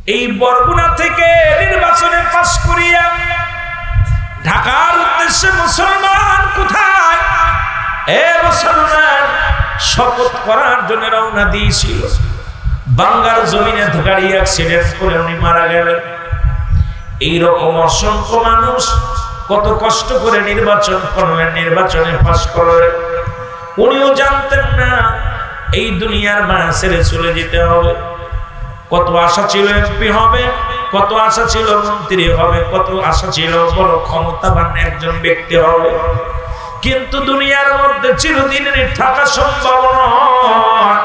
এই বরগুনা থেকে নির্বাচনে পাশ করিয়া ঢাকার উদ্দেশ্যে মুসলমান কোথায় মুসলমান শপথ করার জন্য রওনা দিয়েছিল। বাংলার জমিনে গাড়ি অ্যাক্সিডেন্ট করে উনি মারা গেলেন। এইরকম অসংখ্য মানুষ কত কষ্ট করে নির্বাচন করলেন, নির্বাচনে পাশ করলেন। উনিও জানতেন না এই দুনিয়ার মায়া ছেড়ে চলে যেতে হবে। কত আশা ছিল এমপি হবে, কত আশা ছিল মন্ত্রী হবে, কত আশা ছিল বড় ক্ষমতাবান একজন ব্যক্তি হবে, কিন্তু দুনিয়ার মধ্যে চিরদিন থাকা সম্ভব নয়।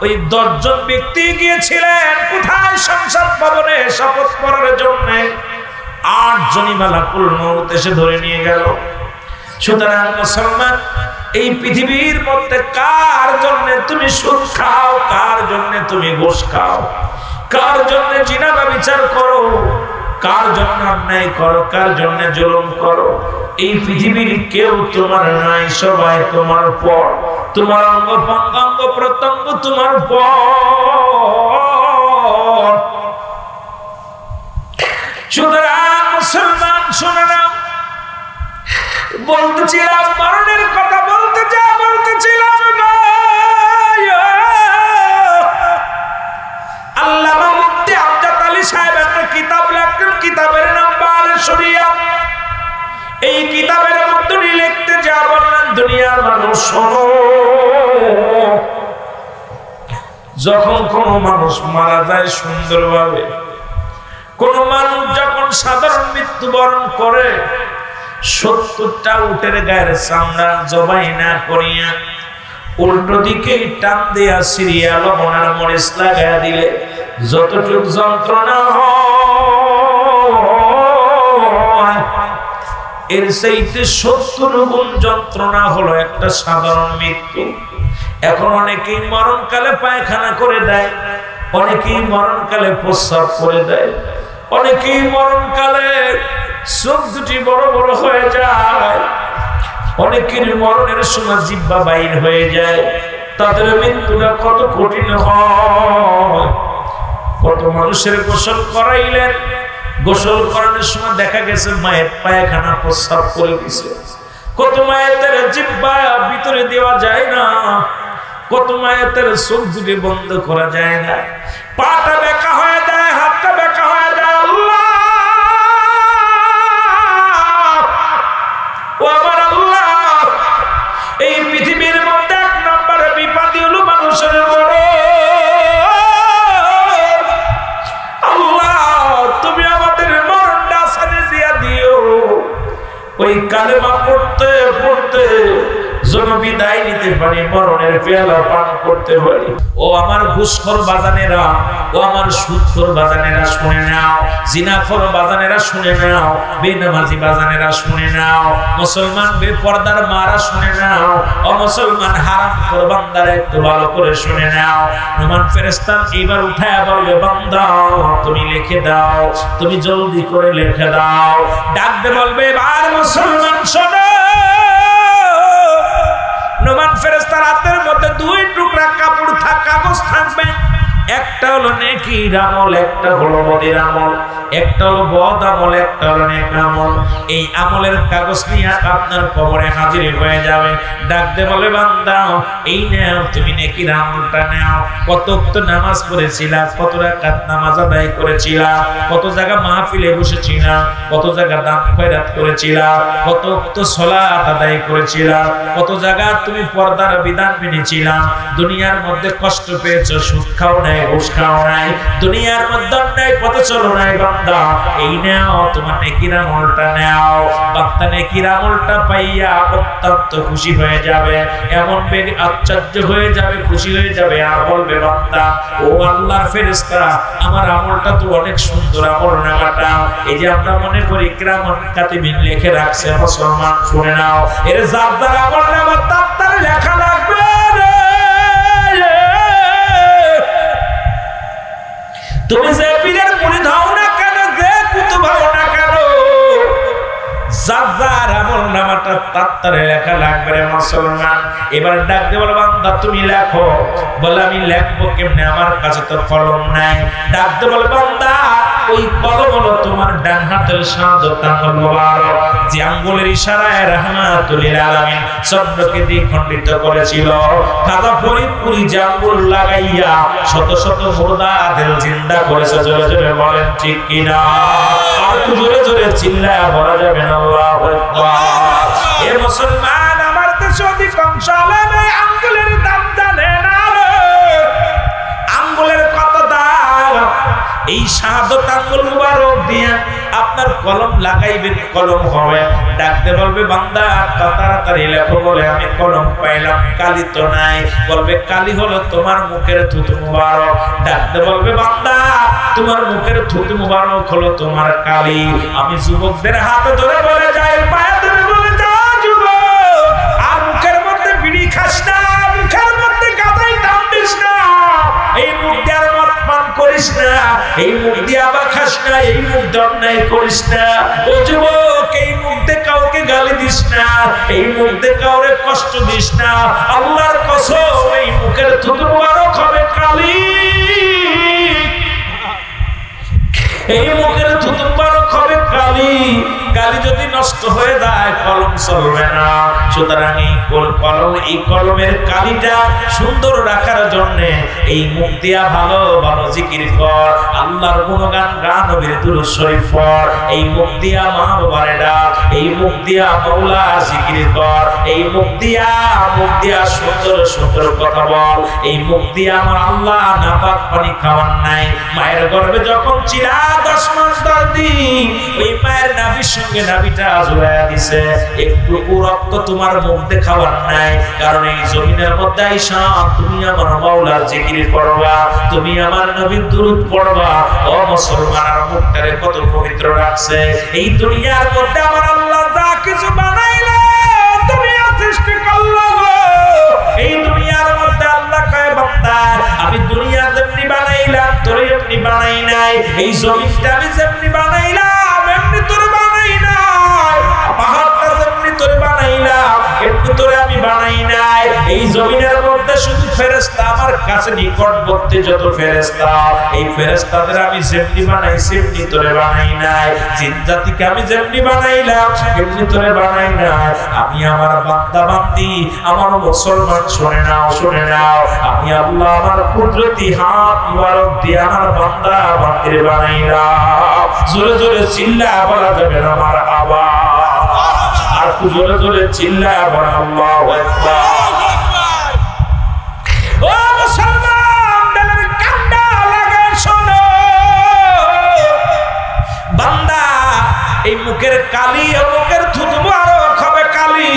ওই 10 জন ব্যক্তি গিয়েছিলেন কোথায়? সংসদ ভবনে শপথ করার জন্য। 8 জনই মালাকুল মউত এসে ধরে নিয়ে গেল। সুতরাং মুসলমান, এই পৃথিবীর মধ্যে কার জন্য তুমি সুদ খাও, কার জন্য তুমি ঘুষ খাও, কার জন্য জিনা ব্যভিচার করো, কার জন্য অন্যায় করো, কার জন্য জুলুম করো, এই পৃথিবীর কেউ তোমার নাই, সবাই তোমার পর। তোমার অঙ্গ প্রত্যঙ্গ প্রত্যঙ্গ তোমার পর। সুতরাং মুসলমান শুনে নাও, বলতেছিলাম মরণের কথা, বলতেছিলাম আল্লামা মুফতি আমজাদ আলী সাহেব একটা কিতাব লেখেন, কিতাবের নাম বারে শরিয়া। এই কিতাবের মধ্যে লিখতে যা বললেন, দুনিয়ার মানুষ শোনো, যখন কোন মানুষ মারা যায় সুন্দরভাবে, কোন মানুষ যখন সাধারণ মৃত্যুবরণ করে, 70টা উটের গায়ের চামড়া জবাই না করিয়া উল্টো দিকে টান দিয়া সিরিয়া লবণের মরিচ লাগাইয়া দিলে যতটুকু যন্ত্রণা হয়, এর চাইতে 70 গুণ যন্ত্রণা হলো একটা সাধারণ মৃত্যু। এখন অনেকেই মরণকালে পায়খানা করে দেয়, অনেকেই মরণকালে প্রস্রাব করে দেয়, অনেকেই মরণকালে চোখ দুটি বড় বড় হয়ে যায়, অনেকের মরণের সময় জিহ্বা বাইর হয়ে যায়। তাদের মৃত্যুটা কত কঠিন হয়। কত মানুষের গোসল করাইলেন, গোসল করানোর সময় দেখা গেছে মায়ের পায়খানা প্রস্রাব করে দিছে। কত মায়ের জিহ্বা ভিতরে দেওয়া যায় না, কত মায়ের চোখ দুটি বন্ধ করা যায় না, পাটা বেঁকা হয়ে যায়, হাতটা বেঁকা হয়ে যায়। আল্লাহ, ও আমার আল্লাহ, এই পৃথিবীর মধ্যে 1 নম্বরে বিপদই হলো মানুষের মরণ। আল্লাহ, তুমি আমাদের মরণটা আসানে দিয়া দিও। ওই কালেমা পড়তে পড়তে যেন বিদায় নিতে পারি, মরণের পেয়ালা পান করতে পারি। ও আমার ঘুষখোর বাজানেরা, ও আমার সুদখোর বাজানেরা শুনে নাও, জিনাখোর বাজানেরা শুনে নাও, বেনামাজি বাজানেরা শুনে নাও, মুসলমান বেপরদার মারা শুনে নাও, ও মুসলমান হারামখোর বান্দারা একটু ভালো করে শুনে নাও। রহমান ফেরেশতা এবার উঠায়া বলবে, বান্দা তুমি লিখে দাও, তুমি জলদি করে লিখে দাও। ডাকতে বলবে, এবার মুসলমান শোনো। রহমান ফেরেশতার হাতের মধ্যে 2 টুকরা কাপড় কাগজ থাকবে, একটা হলো নেকির আমল, একটা হলো বদের আমল, একটা হলো বদ আমল, একটা হলো নেক আমল। এই আমলের কাগজ নিয়ে আপনার কবরে হাজির হয়ে যাবে। ডাকতে বলে, বান্দা এই নাও, তুমি নেকির আমলটা নাও। কত ওয়াক্ত নামাজ পড়েছিলা, কত রাকাত নামাজ আদায় করেছিলা, কত জায়গা মাহফিলে বসেছিলা, কত জায়গা দান খয়রাত করেছিলা, কত ওয়াক্ত সালাত আদায় করেছিলা, কত জায়গা তুমি পর্দার বিধান মেনেছিলা। দুনিয়ার মধ্যে কষ্ট পেয়েছো, সুদ খাও নাই, ঘুষ খাও নাই, দুনিয়ার মধ্যে অন্যায় পথে চলো নাই। বান্দা এই নাও, তোমার নেকির আমলটা নাও। বান্দা নেকির আমলটা পাইয়া অত্যন্ত খুশি হয়ে যাবে, এমন বেগ আশ্চর্য হয়ে যাবে, খুশি হয়ে যাবে, আর বলবে, বান্দা ও আল্লাহর ফেরেশতা, আমার আমলটা তো অনেক সুন্দর আমল নামাটা। এই যে আমরা মনে করি কিরামান কাতিবিন লিখে রাখছে, মুসলমান শুনে নাও, এর যার যার আমল নামা তার লেখা লাগবে। তুমি যে পীরের মুরিদ হও না কেন, যে কুতুব হও না কেন, যার বাজার আমলনামাটা তাড়াতাড়ি লেখা লাগবে রে মুসলমান। এবার ডাক দিয়ে বলে বান্দা তুমি লেখো। বলে আমি লিখবো কেমনে, আমার কাছে তো কলম নাই। ডাক দিয়ে বলে বান্দা ওই কলম হলো তোমার ডান হাতের শাহাদাত আঙ্গুল মোবারক, যে আঙ্গুলের ইশারায় রাহমাতুল লিল আলামিন চন্দ্রকে দ্বিখণ্ডিত করেছিল। খাজা ফরিদপুরি যে আঙ্গুল লাগাইয়া শত শত মুর্দাদের জিন্দা করেছে। জোরে জোরে বলেন ঠিক কিনা? আর জোরে জোরে চিল্লায়া বলা যাবে না আল্লাহু আকবার। এ মুসলমান, আমার দেশে অধিকাংশ আলেম এই আঙ্গুলের দাম জানে না রে। আঙ্গুলের কত দাম! এই শাহাদাত আঙ্গুল মুবারক দিয়ে আপনার কলম লাগাইবেন, কলম হবে। ডাকতে বলবে বান্দা তাড়াতাড়ি লেখো। বলে আমি কলম পাইলাম, কালি তো নাই। বলবে কালি হলো তোমার মুখের থুতু মুবারক। ডাকতে বলবে বান্দা তোমার মুখের থুতু মুবারক হলো তোমার কালি। আমি যুবকদের হাতে ধরে বলে যাই, পায়ে ধরে বলে যা যুবক, আর মুখের মধ্যে বিড়ি খাস না, মুখের মধ্যে গাঁজাই টান দিস না, এই মুখ দিয়ে আর মদ পান করিস না, এই মুখ দিয়ে আবার খাস না, এই মুখ দিয়ে অন্যায় করিস না। ও যুবক, এই মুখ দিয়ে কাউকে গালি দিস না, এই মুখ দিয়ে কাউরে কষ্ট দিস না। আল্লাহর কসম এই মুখের থুতু মুবারক হবে কালি। এই মুখের থুতু মুবারক হবে কালি। কালি যদি নষ্ট হয়ে যায় কলম চলবে না। সুতরাং এই কলমের কালিটা সুন্দর রাখার জন্য এই মুখ দিয়া ভালো ভালো জিকির কর, আল্লাহর গুণগান গান, নবীর দুরূদ শরীফ পড়। এই মুখ দিয়া মা বাবারে ডাক, এই মুখ দিয়া মাওলার জিকির কর, এই মুখ দিয়া সুন্দর সুন্দর কথা বল। এই মুখ দিয়া আমার আল্লাহ নাপাক পানি খাওয়ান নাই। মায়ের গর্ভে যখন ছিলা 10 মাস 10 দিন, ওই মায়ের নাভির সঙ্গে নাভিটা জড়ায়া দিছে। একটু রক্ত তোমার মুখ দেখাবার নাই, কারণ এই জমিনের মধ্যে আইসা তুমি আমার মাওলার জিকির করবা, তুমি আমার নবীর দুরূদ পড়বা। ও মুসলমান, আর মুখটারে কত পবিত্র রাখছে। এই দুনিয়ার মধ্যে আমার আল্লাহ যা কিছু বানাইলো দুনিয়া সৃষ্টি করলো, এই দুনিয়ার মধ্যে আল্লাহ কয় বান্দা আমি দুনিয়া যেমনি বানাইলাম তোরে এমনি বানাই নাই। এই জমিনটা আমি যেমনি বানাইলাম এমনি তোরে বানাই নাই। পাহাড়টা যেমনি তোরে বানাইলাম এমনি তোরে আমি বানাই নাই। এই জমিনের মধ্যে শুধু ফেরেশতা, আমার কাছে নিকটবর্তী যত ফেরেশতা, এই ফেরেশতাদের আমি যেমনি বানাই সেমনি তোরে বানাই নাই। জিন জাতিকে আমি যেমনি বানাইলাম এমনি তোরে বানাই নাই। আমি আমার বান্দা বান্দি, আমার মুসলমান শুনে নাও, শুনে নাও, আমি আল্লাহ আমার কুদরতি হাত মুবারক দিয়ে আমার বান্দা বান্দিরে বানাইলাম। জোরে জোরে চিল্লায়া বলা যাবে না আমার আওয়াজ, আর জোরে জোরে চিল্লায়া বলা আল্লাহু আকবার। ও মুসলমান, দিলের কান্না লাগে শোনো বান্দা, এই মুখের কালি, মুখের থুতু মুবারক হবে কালি।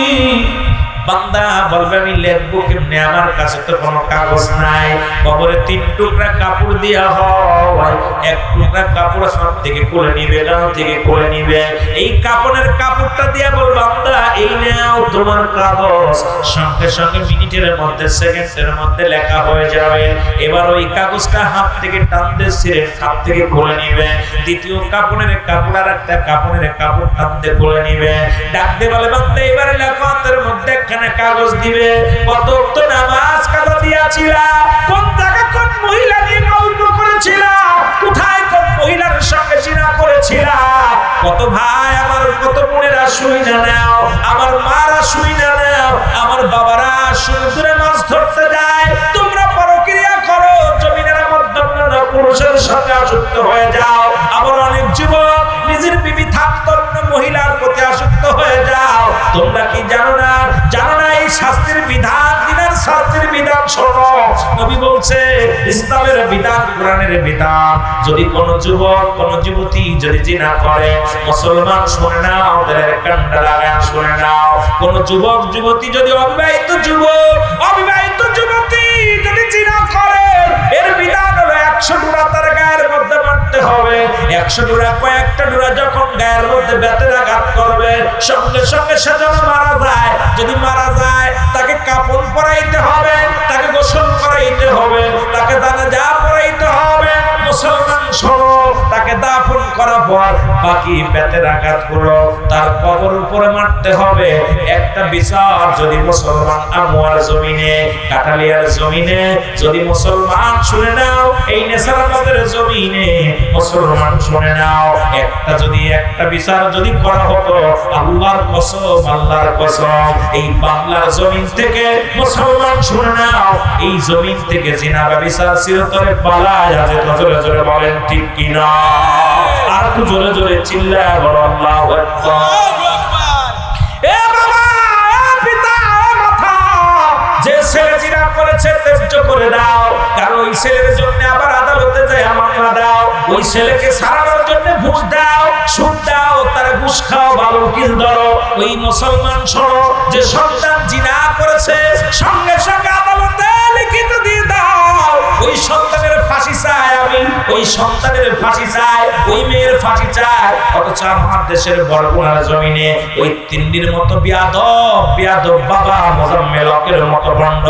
বান্দা বলবে আমি লিখবো কেমনে, আমার কাছে তো কোনো কাগজ নাই। কবরে 3 টুকরা কাপড় দিয়া হয়, 1 টুকরা কাপড় হাত থেকে খুলে নিবে, গাল থেকে খুলে নিবে। এই কাপড়ের কাপড়টা দিয়া বল বান্দা এই নাও তোমার কাগজ। সঙ্গে সঙ্গে মিনিটের মধ্যে, সেকেন্ডের মধ্যে লেখা হয়ে যাবে। এবার ওই কাগজটা হাত থেকে টানতে ছিঁড়ে হাত থেকে খুলে নিবে। দ্বিতীয় কাপড়ের কাপড় আর একটা কাপড়ের কাপড় টানতে খুলে নিবে। ডাকতে বলে বান্দা এবারে লেখা হাতের মধ্যে কাগজ দিবে। কত তো নামাজ কাজা দিয়াছিলা, কোন জায়গা কোন মহিলা নিয়ে গল্প করেছিলা, কোথায় কোন মহিলার সঙ্গে জিনা করেছিলা। কত ভাই আমার, কত বোনেরা শুই না নাও, আমার মারা শুই না নাও, আমার বাবারা সমুদ্রে মাছ ধরতে যায়, তোমরা পরক্রিয়া করো, জমিনের মধ্যে পুরুষের সাথে আসক্ত হয়ে যাও। আবার অনেক যুবক নিজের বিবি থাকতো মহিলার প্রতি আসক্ত হয়ে যাও। তোমরা কি জানো না? জানো না এই শাস্তির বিধান, দিনের শাস্তির বিধান শোনো। নবী বলছে ইসলামের বিধান, কোরআনের বিধান। যদি কোন যুবক কোন যুবতী যদি জিনা করে, মুসলমান শুনে নাও, ওদের কান্না লাগায় শুনে নাও। কোন যুবক যুবতী যদি অবিবাহিত যুবক অবিবাহিত যুবতী যদি জিনা করে, এর বিধান হলো 100 ডোরা তার গায়ের মধ্যে মারতে হবে। 100 ডোরা, কয়েকটা ডোরা যখন গায়ের মধ্যে বেতের আঘাত করবে, সঙ্গে সঙ্গে সে যেন মারা যায়। যদি মারা যায় তাকে কাফন পরাইতে হবে, তাকে গোসল করাইতে হবে, তাকে জানাজা পড়াইতে হবে। মুসলমান শোনো, তাকে দাফন করা পর বাকি বেতের আঘাতগুলো তার কবর উপরে মারতে হবে। একটা বিচার যদি মুসলমান আমুয়ার জমিনে, কাঠালিয়ার জমিনে যদি মুসলমান শুনে নাও, এই নেসারাবাদের জমিনে মুসলমান শুনে নাও, একটা বিচার যদি করা হতো, আল্লাহর কসম, আল্লাহর কসম, এই বাংলার জমিন থেকে মুসলমান শুনে নাও, এই জমিন থেকে জিনা ব্যভিচার চিরতরে পালায় যেত। জোরে জোরে বলেন ঠিক কিনা? আর একটু জোরে জোরে চিল্লায় বলো আল্লাহু আকবার। এ বাবা, এ পিতা, এ মাথা, যে ছেলে জিনা করেছে ত্যায্য করে দাও, কারণ ওই ছেলের জন্য আবার আদালতে যায় মামলা দাও, ওই ছেলেকে সারানোর জন্য ঘুষ দাও, সুদ দাও, তার ঘুষ খাও, ভালো উকিল ধরো। ওই মুসলমান শোনো, যে সন্তান জিনা করেছে সঙ্গে সঙ্গে আদালতে লিখিত দিয়ে দাও, ওই সন্তানের ফাঁসি চাই আমি, ওই সন্তানের ফাঁসি চাই, ওই মেয়ের ফাঁসি চাই। অথচ আমার দেশের বরগুনার জমিনে ওই তিন্ডির মতো বিয়াদব বাবা মোজাম্মেল হকের মতো ভণ্ড,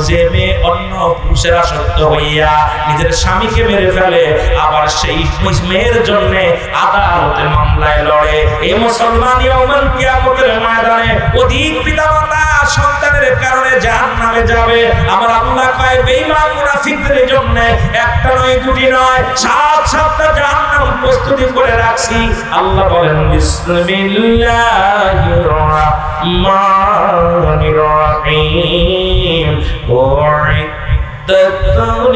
যে মেয়ে অন্য পুরুষের আসক্ত হইয়া নিজের স্বামীকে মেরে ফেলে, আবার সেই মেয়ের জন্য আদালতে মামলায় লড়ে। এই মুসলমান ইয়াউমুল কিয়ামতের ময়দানে অধিক পিতামাতা সন্তানের কারণে জাহান্নামে যাবে। আমার আল্লাহ কয় বেঈমান মুনাফিকদের জন্য একটা নয়, দুটি নয়, 7-7টা জাহান্নাম প্রস্তুতি করে রাখছি। আল্লাহ বলেন বিসমিল্লাহির রাহমানির রাহিম, উইদ্দাতুল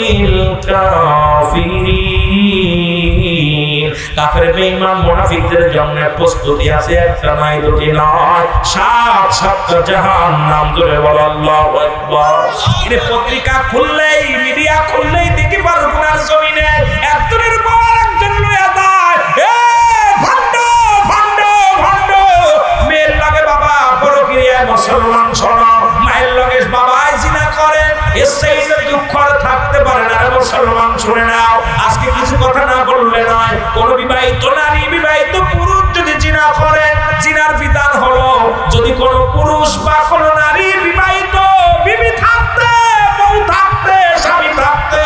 কাফিরিন। কাফের বেঈমান মুনাফিকদের জন্য প্রস্তুতি আছে, একটা নয়, দুটি নয়, 7-7টা জাহান্নাম। জোরে বলো আল্লাহু আকবার। এই পত্রিকা খুললেই, মিডিয়া খুললেই দেখি বরগুনার জমিনে একজনের পর একজন লইয়া যায়, এ ভণ্ড ভণ্ড ভণ্ড। মেয়ের লাগে বাবা পরকীয়া, মুসলমান শোনো, মায়ের লগে বাবাই জিনা করে, এর সেই দুঃখ থাকতে পারে না। মুসলমান শুনে নাও, আজকে কিছু কথা না বললে নয়, কোন বিবাহিত নারী, বিবাহিত পুরুষ যদি জিনা করে, জিনার বিধান হলো, যদি কোন পুরুষ বা কোন নারী বিবাহিত বিবি থাকতে, বউ থাকতে, স্বামী থাকতে,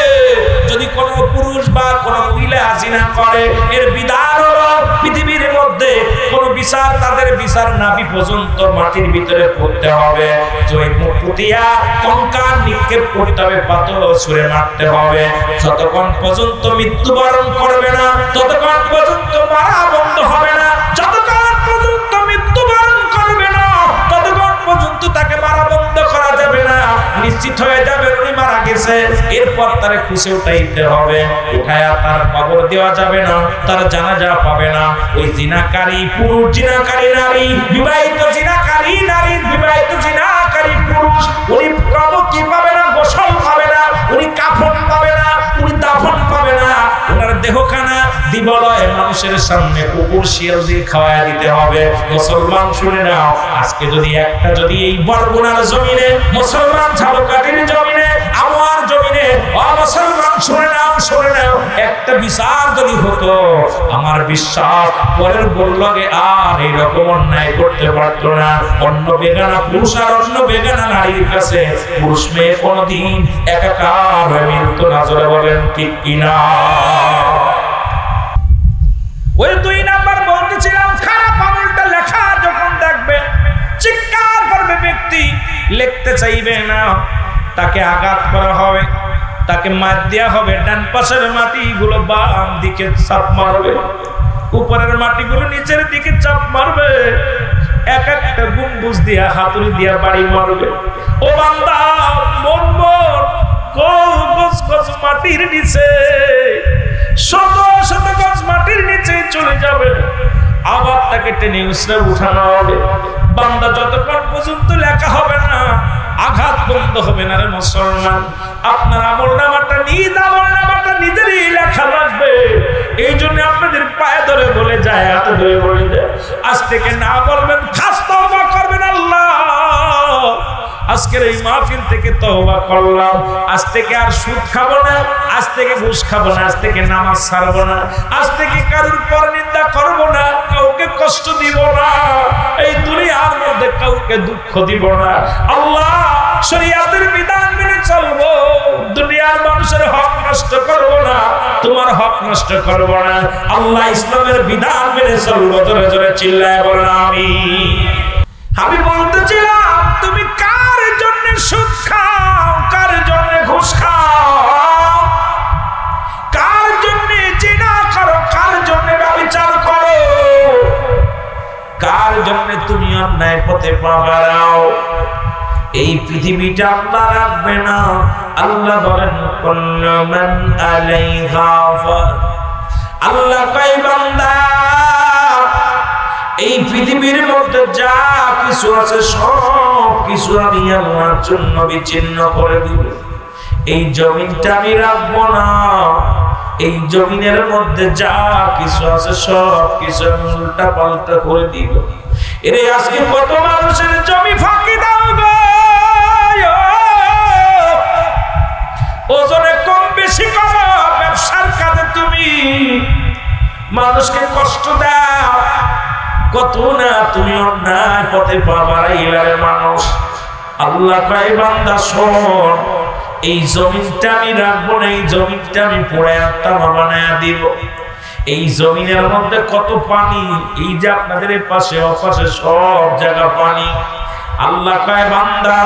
যদি কোন পুরুষ বা কোন মহিলা জিনা করে, এর বিধান হলো পৃথিবীর মধ্যে কোন বিচার, তাদের বিচার নাভি পর্যন্ত মাটির ভিতরে পড়তে হবে, জয় মুখ পুতিয়া কঙ্কাল নিক্ষেপ করতে হবে, পাথর ছুঁড়ে মারতে হবে। যতক্ষণ পর্যন্ত মৃত্যুবরণ করবে না, ততক্ষণ পর্যন্ত মারা বন্ধ হবে না। যতক্ষণ পর্যন্ত মৃত্যুবরণ করবে না, ততক্ষণ পর্যন্ত তাকে মারা বন্ধ করা যাবে না। নিশ্চিত হয়ে যাবে উনি মারা গেছে, এরপর তারে খুশি উঠাইতে হবে, উঠায়া তার কবর দেওয়া যাবে না, তার জানাজা পাবে না। ওই জিনাকারী পুরুষ, জিনাকারী নারী, বিবাহিত জিনাকারী নারী, বিবাহিত জিনাকারী পুরুষ, উনি কবর কি পাবে না, গোসল পাবে না, উনি কাফন পাবে না, উনি দাফন পাবে না, ওনার দেহখানা দিবলয় মানুষের সামনে কুকুর শিয়াল দিয়ে খাওয়ায় দিতে হবে। মুসলমান শুনে নাও, আজকে যদি একটা, যদি এই বরগুনার জমিনে, মুসলমান ঝালকাঠির জমিনে, আমার জমিনে, মুসলমান শুনে নাও, শুনে নাও, একটা বিচার যদি হতো, আমার বিশ্বাস পরের বললগে আর এইরকম অন্যায় করতে পারতো না। অন্য বেগানা পুরুষ আর অন্য বেগানা নারীর কাছে পুরুষ মেয়ে কোনদিন একাকার হয়ে মিলতো না। জোরে বলেন ঠিক কিনা? ওই 2 নাম্বার বলতেছিলাম, খারাপ আমলটা লেখা যখন দেখবে, চিৎকার করবে ব্যক্তি, লিখতে চাইবে না, তাকে আঘাত করা হবে, তাকে মার দেওয়া হবে। ডান পাশের মাটিগুলো বাম দিকে চাপ মারবে, উপরের মাটিগুলো নিচের দিকে চাপ মারবে, এক একটা গম্বুজ দিয়া, হাতুড়ি দিয়া বাড়ি মারবে। ও বান্দা, মন মন গজ গজ মাটির নিচে, শত শত গজ মাটির নিচে চলে যাবে, আবার তাকে টেনে উসরে উঠানো হবে। বান্দা যতক্ষণ পর্যন্ত লেখা হবে না, আঘাত বন্ধ হবে না। রে মুসলমান, আপনার আমলনামাটা নিজ আমলনামাটা নিজেরই লেখা লাগবে। এই জন্য আপনাদের পায়ে ধরে বলে যায়, হাতে ধরে বলে যায়, আজ থেকে না বলবেন, খাস তওবা করবেন। আল্লাহ, আজকের এই মাহফিল থেকে তওবা করলাম, আজ থেকে আর সুদ খাবো না, আজ থেকে ঘুষ খাবো না, আজ থেকে নামাজ ছাড়বো না, আজ থেকে কারোর পরনিন্দা করবো না, কাউকে কষ্ট দিব না, এই দুনিয়ার মধ্যে কাউকে দুঃখ দিব না। আল্লাহ, শরীয়তের বিধান মেনে চলবো, দুনিয়ার মানুষের হক নষ্ট করব না, তোমার হক নষ্ট করব না, আল্লাহ ইসলামের বিধান মেনে চলবো। জোরে জোরে চিল্লায় বলেন আমিন। আমি বলতেছিলাম তুমি কার জন্য সুদ খাও, কার জন্য ঘুষ খাও, কার জন্য জিনা করো, কার জন্য ব্যভিচার করো, কার জন্য তুমি অন্যায় পথে পা বাড়াও। এই পৃথিবীটা আল্লাহ রাখবে না। আল্লাহ বলেন কুল্লু মান আলাইহা ফান। আল্লাহ কয় বান্দা এই পৃথিবীর মধ্যে যা কিছু আছে সব কিছু আমি আল্লাহর জন্য বিচ্ছিন্ন করে দিব। এই জমিনটা আমি রাখবো না, এই জমিনের মধ্যে যা কিছু আছে সব কিছু আমি উল্টা পাল্টা করে দিব। এর আজকে কত মানুষের জমি ফাঁকি দাও গো, ওজনে কম বেশি করো, ব্যবসার কাজে তুমি মানুষকে কষ্ট দাও, কত না তুমি অন্যায় পথে পা বাড়াইলে মানুষ। আল্লাহ কয় বান্দা শোন, এই জমিনটা আমি রাখবো না, এই জমিনটা আমি পড়ে তামা বানায় দিব। এই জমিনের মধ্যে কত পানি, এই যে আপনাদের পাশে অপাশে সব জায়গা পানি। আল্লাহ কয় বান্দা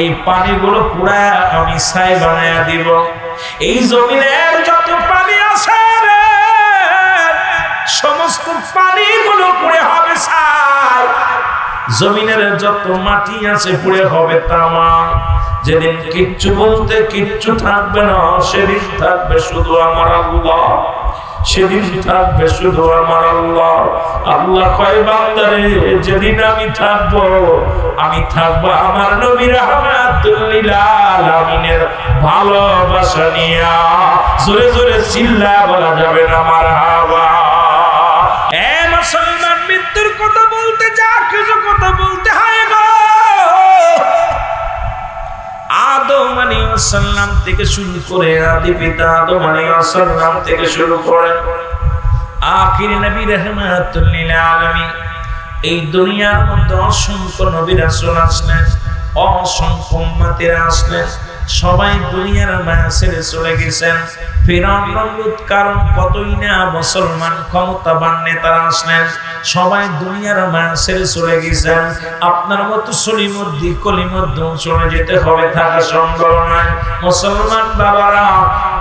এই পানিগুলো পুরা আমি ছাই বানায় দিব। এই জমিনের যত পানি আছে সমস্ত পানিগুলো পুড়ে হবে ছাই, জমিনের যত মাটি আছে পুড়ে হবে তামা। যেদিন কিচ্ছু বলতে কিচ্ছু থাকবে না, সেদিন থাকবে শুধু আমার আল্লাহ, সেদিন থাকবে শুধু আমার আল্লাহ। আল্লাহ কয় বান্দারে যেদিন আমি থাকবো আমার নবী রাহমাতুল লিল আলামিনের ভালোবাসা নিয়া। জোরে জোরে চিল্লা বলা যাবে না মারহাবা। এ মুসলমান, মৃত্যুর কথা বলতে যা কিছু কথা বলতে হয় গো। আদম আলাইহিস সালাম থেকে শুরু করে আদি পিতা আদম আলাইহিস সালাম থেকে শুরু করে আখির নবী রাহমাতুল লিল আলামিন, এই দুনিয়ার মধ্যে অসংখ্য নবী রাসূল আসলেন, অসংখ্য উম্মতেরা আসলেন, সবাই দুনিয়ার মায়া ছেড়ে চলে গেছেন। ফিরআউন নমরুদ কারণ কতই না মুসলমান ক্ষমতাবান নেতারা আসলেন, সবাই দুনিয়ার মায়া ছেড়ে চলে গেছেন। আপনার মতো সলিমুদ্দি কলিমুদ্দি চলে যেতে হবে, থাকা সম্ভব নয় মুসলমান বাবারা।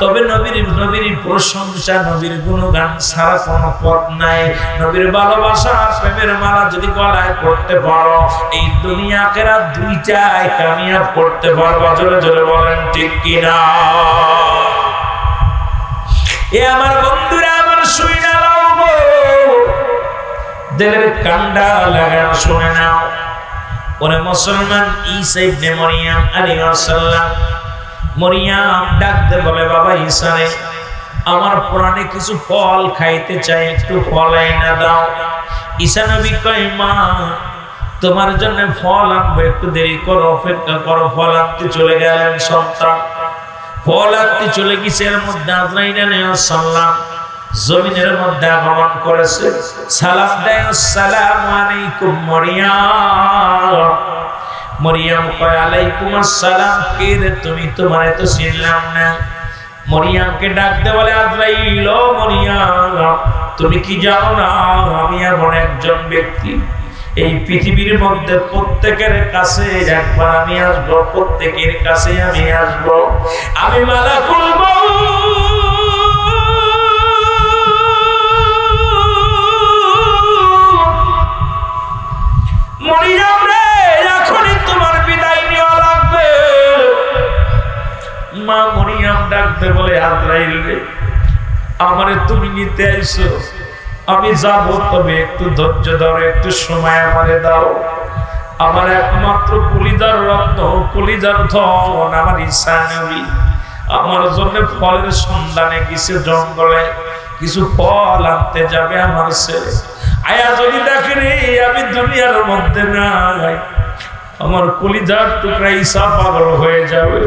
তবে নবীর প্রশংসা, নবীর গুণগান ছাড়া কোনো পথ নাই। নবীর ভালোবাসা প্রেমের মালা যদি গলায় পড়তে পারো, এই দুনিয়া আখিরাত দুইটাই কামিয়াব করতে পারবা। জোরে জোরে বলেন ঠিক কিনা? এ আমার বন্ধুরা, আমার শুইনা নাও গো, দিলের কান্ডা লাগানো শুনে নাও। ওরে মুসলমান, ঈসা ইবনে মরিয়ম আলাইহিস সালাম, মরিয়ম ডাক দে বলে বাবা ঈসা রে, আমার প্রাণে কিছু ফল খাইতে চাই, একটু ফল আইনা দাও। ঈসা নবী কয় মা তোমার জন্য ফল আনবো, একটু দেরি করো, অপেক্ষা করো। ফল আনতে চলে গেলেন সন্তান, ফল আনতে চলে গেছে। এর মধ্যে আজরাইল আলাইহিস সালাম জমিনের মধ্যে আগমন করেছে, সালাম দেয় আসসালামু আলাইকুম মরিয়ম। মরিয়ম কয় আলাইকুম আসসালাম, কে রে তুমি? তোমার তো চিনলাম না। মরিয়মকে ডাক দে বলে আজরাইল, ও মরিয়ম তুমি কি জানো না আমি এমন একজন ব্যক্তি, এই পৃথিবীর মধ্যে প্রত্যেকের কাছে একবার আমি আসবো, প্রত্যেকের কাছে আমি আসবো। আমি মালাকুল মউত। মরিয়ম রে, এখনই তোমার বিদায় নেওয়া লাগবে। মা মরিয়ম ডাকতে বলে আজরাইল রে, আমারে তুমি নিতে আইছো, আমি যাব, তবে একটু ধৈর্য ধরো, একটু সময় আমারে দাও। আমার একমাত্র কলিজার রত্ন, কলিজার ধন আমার ঈসা নবী আমার জন্য ফলের সন্ধানে গেছে জঙ্গলে, কিছু ফল আনতে যাবে আমার ছেলে। আয়া যদি দেখে রে আমি দুনিয়ার মধ্যে নাই, আমার কলিজার টুকরা ঈসা পাগল হয়ে যাবে।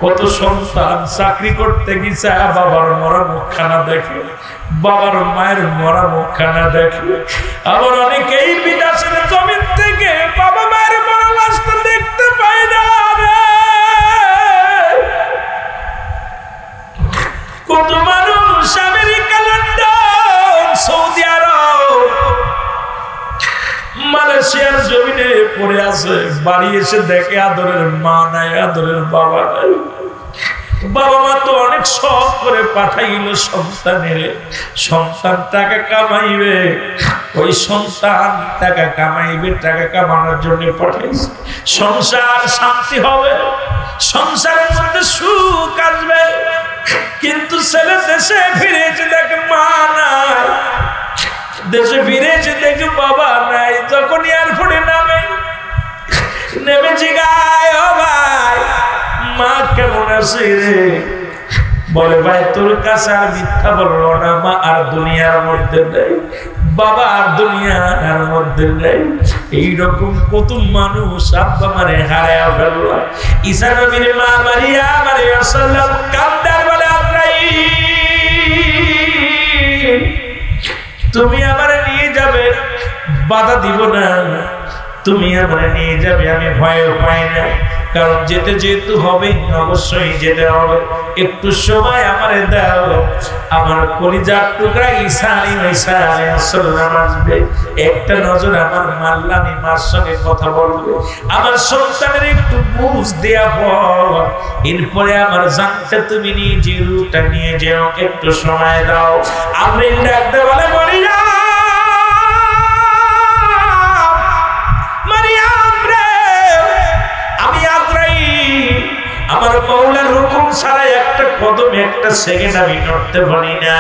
কত সন্তান চাকরি করতে গেছে, বাবার মরা মুখখানা দেখে, বাবার মায়ের মরা মুখখানা দেখে। আবার অনেকেই বিদেশের জমিন থেকে বাবা মায়ের মরা লাশটা দেখতে পায় না রে। কত মানুষ আমেরিকা, লন্ডন, সৌদি আরব, মালয়েশিয়ার জমিনে পড়ে আছে, বাড়ি এসে দেখে আদরের মা নাই, আদরের বাবা নাই। বাবা মা তো অনেক শখ করে পাঠাইলো সন্তানের, সন্তান টাকা কামাইবে, ওই সন্তান টাকা কামাইবে, টাকা কামানোর জন্য পাঠাইছে। সংসার শান্তি হবে, সংসারের মধ্যে সুখ আসবে, কিন্তু ছেলে দেশে ফিরেছে দেখে মা নাই, দেশে ফিরেছে দেখে বাবা নাই। যখন এয়ারপোর্টে নেমে জিগায়, ও ভাই মা কেমন আছে রে? বলে ভাই তোর কাছে আর মিথ্যা বললো না, মা আর দুনিয়ার মধ্যে নেই, বাবা আর দুনিয়ার মধ্যে নেই। এইরকম কত মানুষ আব্বা মারে হারায়া ফেলল। ঈসা নবীর মা মারিয়াম আলাইহিস সালাম কান্দার বলে, তুমি আমারে নিয়ে যাবে, বাধা দিব না, তুমি আমারে নিয়ে যাবে, আমি ভয় পাই না, কারণ যেতে যেহেতু হবে অবশ্যই যেতে হবে, একটু সময় আমারে দাও। আমার কলিজার টুকরা ঈসা আলাইহিস সালাম আসবে, একটা নজর আমার মারলে আমি মার সঙ্গে কথা বলবো, আমার সন্তানের একটু বুঝ দেয়া পর এরপরে আমার জানটা তুমি নিজে রুটা নিয়ে যাও, একটু সময় দাও। আব্রাইল ডাকতে বলে, আমার মওলার হুকুম ছাড়া একটা কদম একটা সেকেন্ড আমি নড়তে পারি না।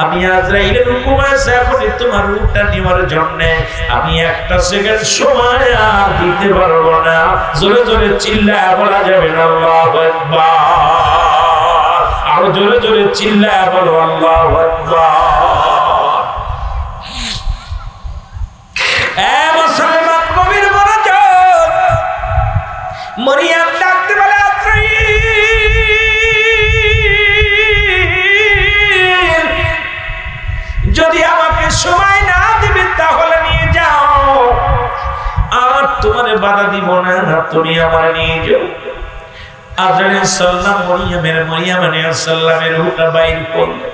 আমি আজরাইলের হুকুম আছে এখনই তোমার রূপটা নেওয়ার জন্য, আমি একটা সেকেন্ড সময় আর দিতে পারবো না। জোরে জোরে চিল্লায় বলা যাবে না আল্লাহু আকবার, আরো জোরে জোরে চিল্লায় বলো আল্লাহু আকবার। এ মুসলমান কবির মনোযোগ, মরিয়ম ডাকতে বলে, যদি আমাকে সময় না দিবে তাহলে নিয়ে যাও, আর তোমার বাধা দিব না, তুমি আমার নিয়ে যাও। আজরাইল সাল্লাম মরিয়মের রূহটা বাইর করলেন,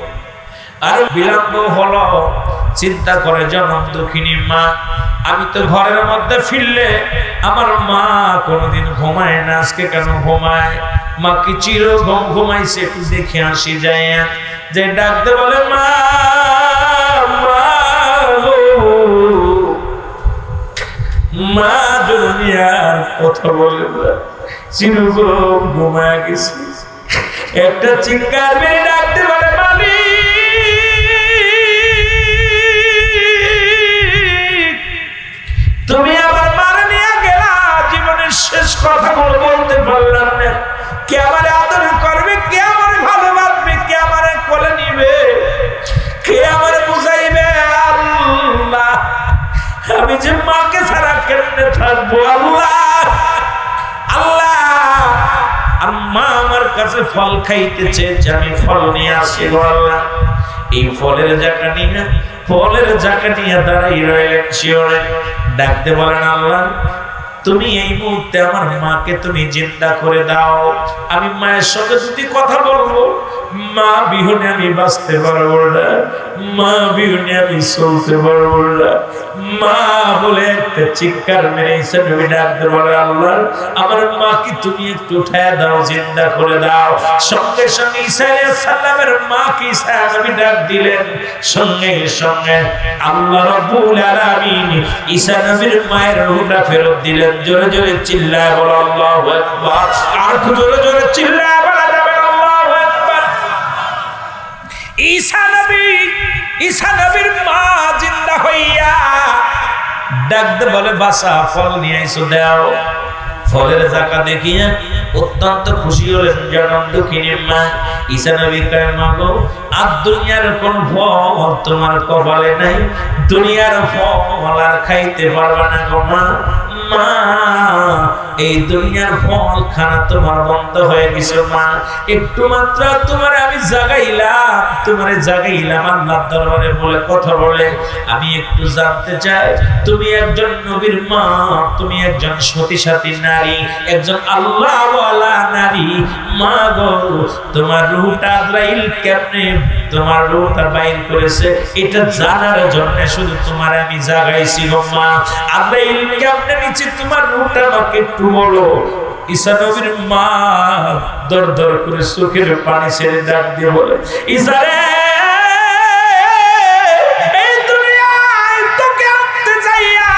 আর বিলম্ব হলো। চিন্তা করে জনম দুঃখিনী মা, আমি তো ঘরের মধ্যে ফিরলে আমার মা কোনোদিন ঘুমায় না, আজকে কেন ঘুমায়? মা কি চির ঘুমাইছে, একটু দেখে আসি যায়। যে ডাকতে বলে, মা মা দুনিয়ার কথা বলে চির ঘুমায় গেছে। একটা চিৎকার মেরে ডাকতে বলে, তুমি আমার মারা নিয়ে গেলা, জীবনের শেষ কথাগুলো বলতে পারলাম না। কে আমার আদর করবে, কে আমার ভালোবাসবে, কে আমার কোলে নিবে, কে আমার বুঝাইবে? আল্লাহ, আমি যে মাকে ছাড়া কেমনে থাকবো? আল্লাহ আল্লাহ, আর মা আমার কাছে ফল খাইতে চেয়েছে, আমি ফল নিয়ে আসি গো আল্লাহ। এই ফলের জায়গা নিয়ে দাঁড়াই রইলেন শিওরে। ডাকতে বলেন, আল্লাহ তুমি এই মুহূর্তে আমার মাকে তুমি জিন্দা করে দাও, আমি মায়ের সাথে দুটি কথা বলবো। মা বিহনে আমি বাঁচতে পারবো না, মা বিহনে আমি চলতে পারবো না। মা বলে একটা চিৎকার মেরে ঈসা নবী ডাকতে বলে, আল্লাহ আমার মাকে তুমি একটু উঠায় দাও, জিন্দা করে দাও। সঙ্গে সঙ্গে ঈসা আলাইহিস সালামের মাকে ঈসা নবী ডাক দিলেন, সঙ্গে সঙ্গে আল্লাহ রাব্বুল আলামিন ঈসা নবীর মায়ের রূহটা ফেরত দিলেন। জোরে জোরে চিল্লায় বলো আল্লাহু আকবার, আর জোরে জোরে চিল্লায় বলা যাবে আল্লাহু আকবার। ঈসা নবীর মা জিন্দা হইয়া ডাকতে বলে, বাসা ফল নিয়ে আইসো দাও। ফলের জায়গা দেখিয়া অত্যন্ত খুশি হলেন জনম দুঃখিনীর মা। ঈসা নবী কয়, মা গো, আর দুনিয়ার কোন ফল তোমার কপালে নাই, দুনিয়ার ফল আর খাইতে পারবা না গো মা। মা এই দুনিয়ার ফল খানা তোমার বন্ধ হয়ে গেছে মা, একটু মাত্র তোমার আমি জাগাইলাম, তোমারে জাগাইলাম আল্লাহর দরবারে বলে কথা বলে। আমি একটু জানতে চাই, তুমি একজন নবীর মা, তুমি একজন সতী সাথী নারী, একজন আল্লাহওয়ালা নারী মা গো, তোমার রূহটা আজরাইল কেমনে তোমার রূহটা বাইর করেছে এটা জানার জন্য শুধু তোমার আমি জাগাইছি গো মা। আজরাইল কেমনে নিচে তোমার রূহটা আমাকে একটু বলো। ঈসা নবীর মা দর দর করে চোখের পানি ছেড়ে ডাক দিয়ে বলে, ঈসা রে, এই দুনিয়ায় তোকে আনতে যাইয়া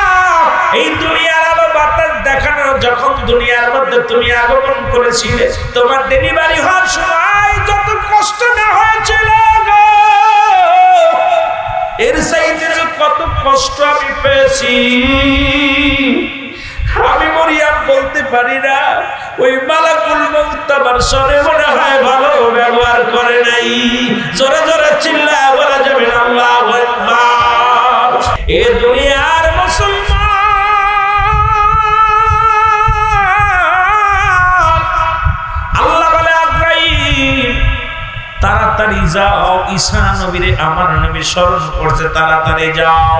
এই দুনিয়ার আলো বাতাস দেখানো যখন দুনিয়ার মধ্যে তুমি আগমন করেছিলে, তোমার ডেলিভারি হওয়ার সময় যত কষ্ট না হয়েছিল গো, এর চাইতে কত কষ্ট আমি পেয়েছি আমি মরিয়াম বলতে পারি না। ওই মালাকুল মউত আমার সরে মনে হয় ভালো ব্যবহার করে নাই। জোরে জোরে চিল্লায় বলা যাবে না আল্লাহু আকবার। এ দুনিয়ার মুসলমান, আল্লাহ বলে আজরাইল তাড়াতাড়ি যাও, ঈসা নবীরে আমার নবী স্মরণ করছে, তাড়াতাড়ি যাও।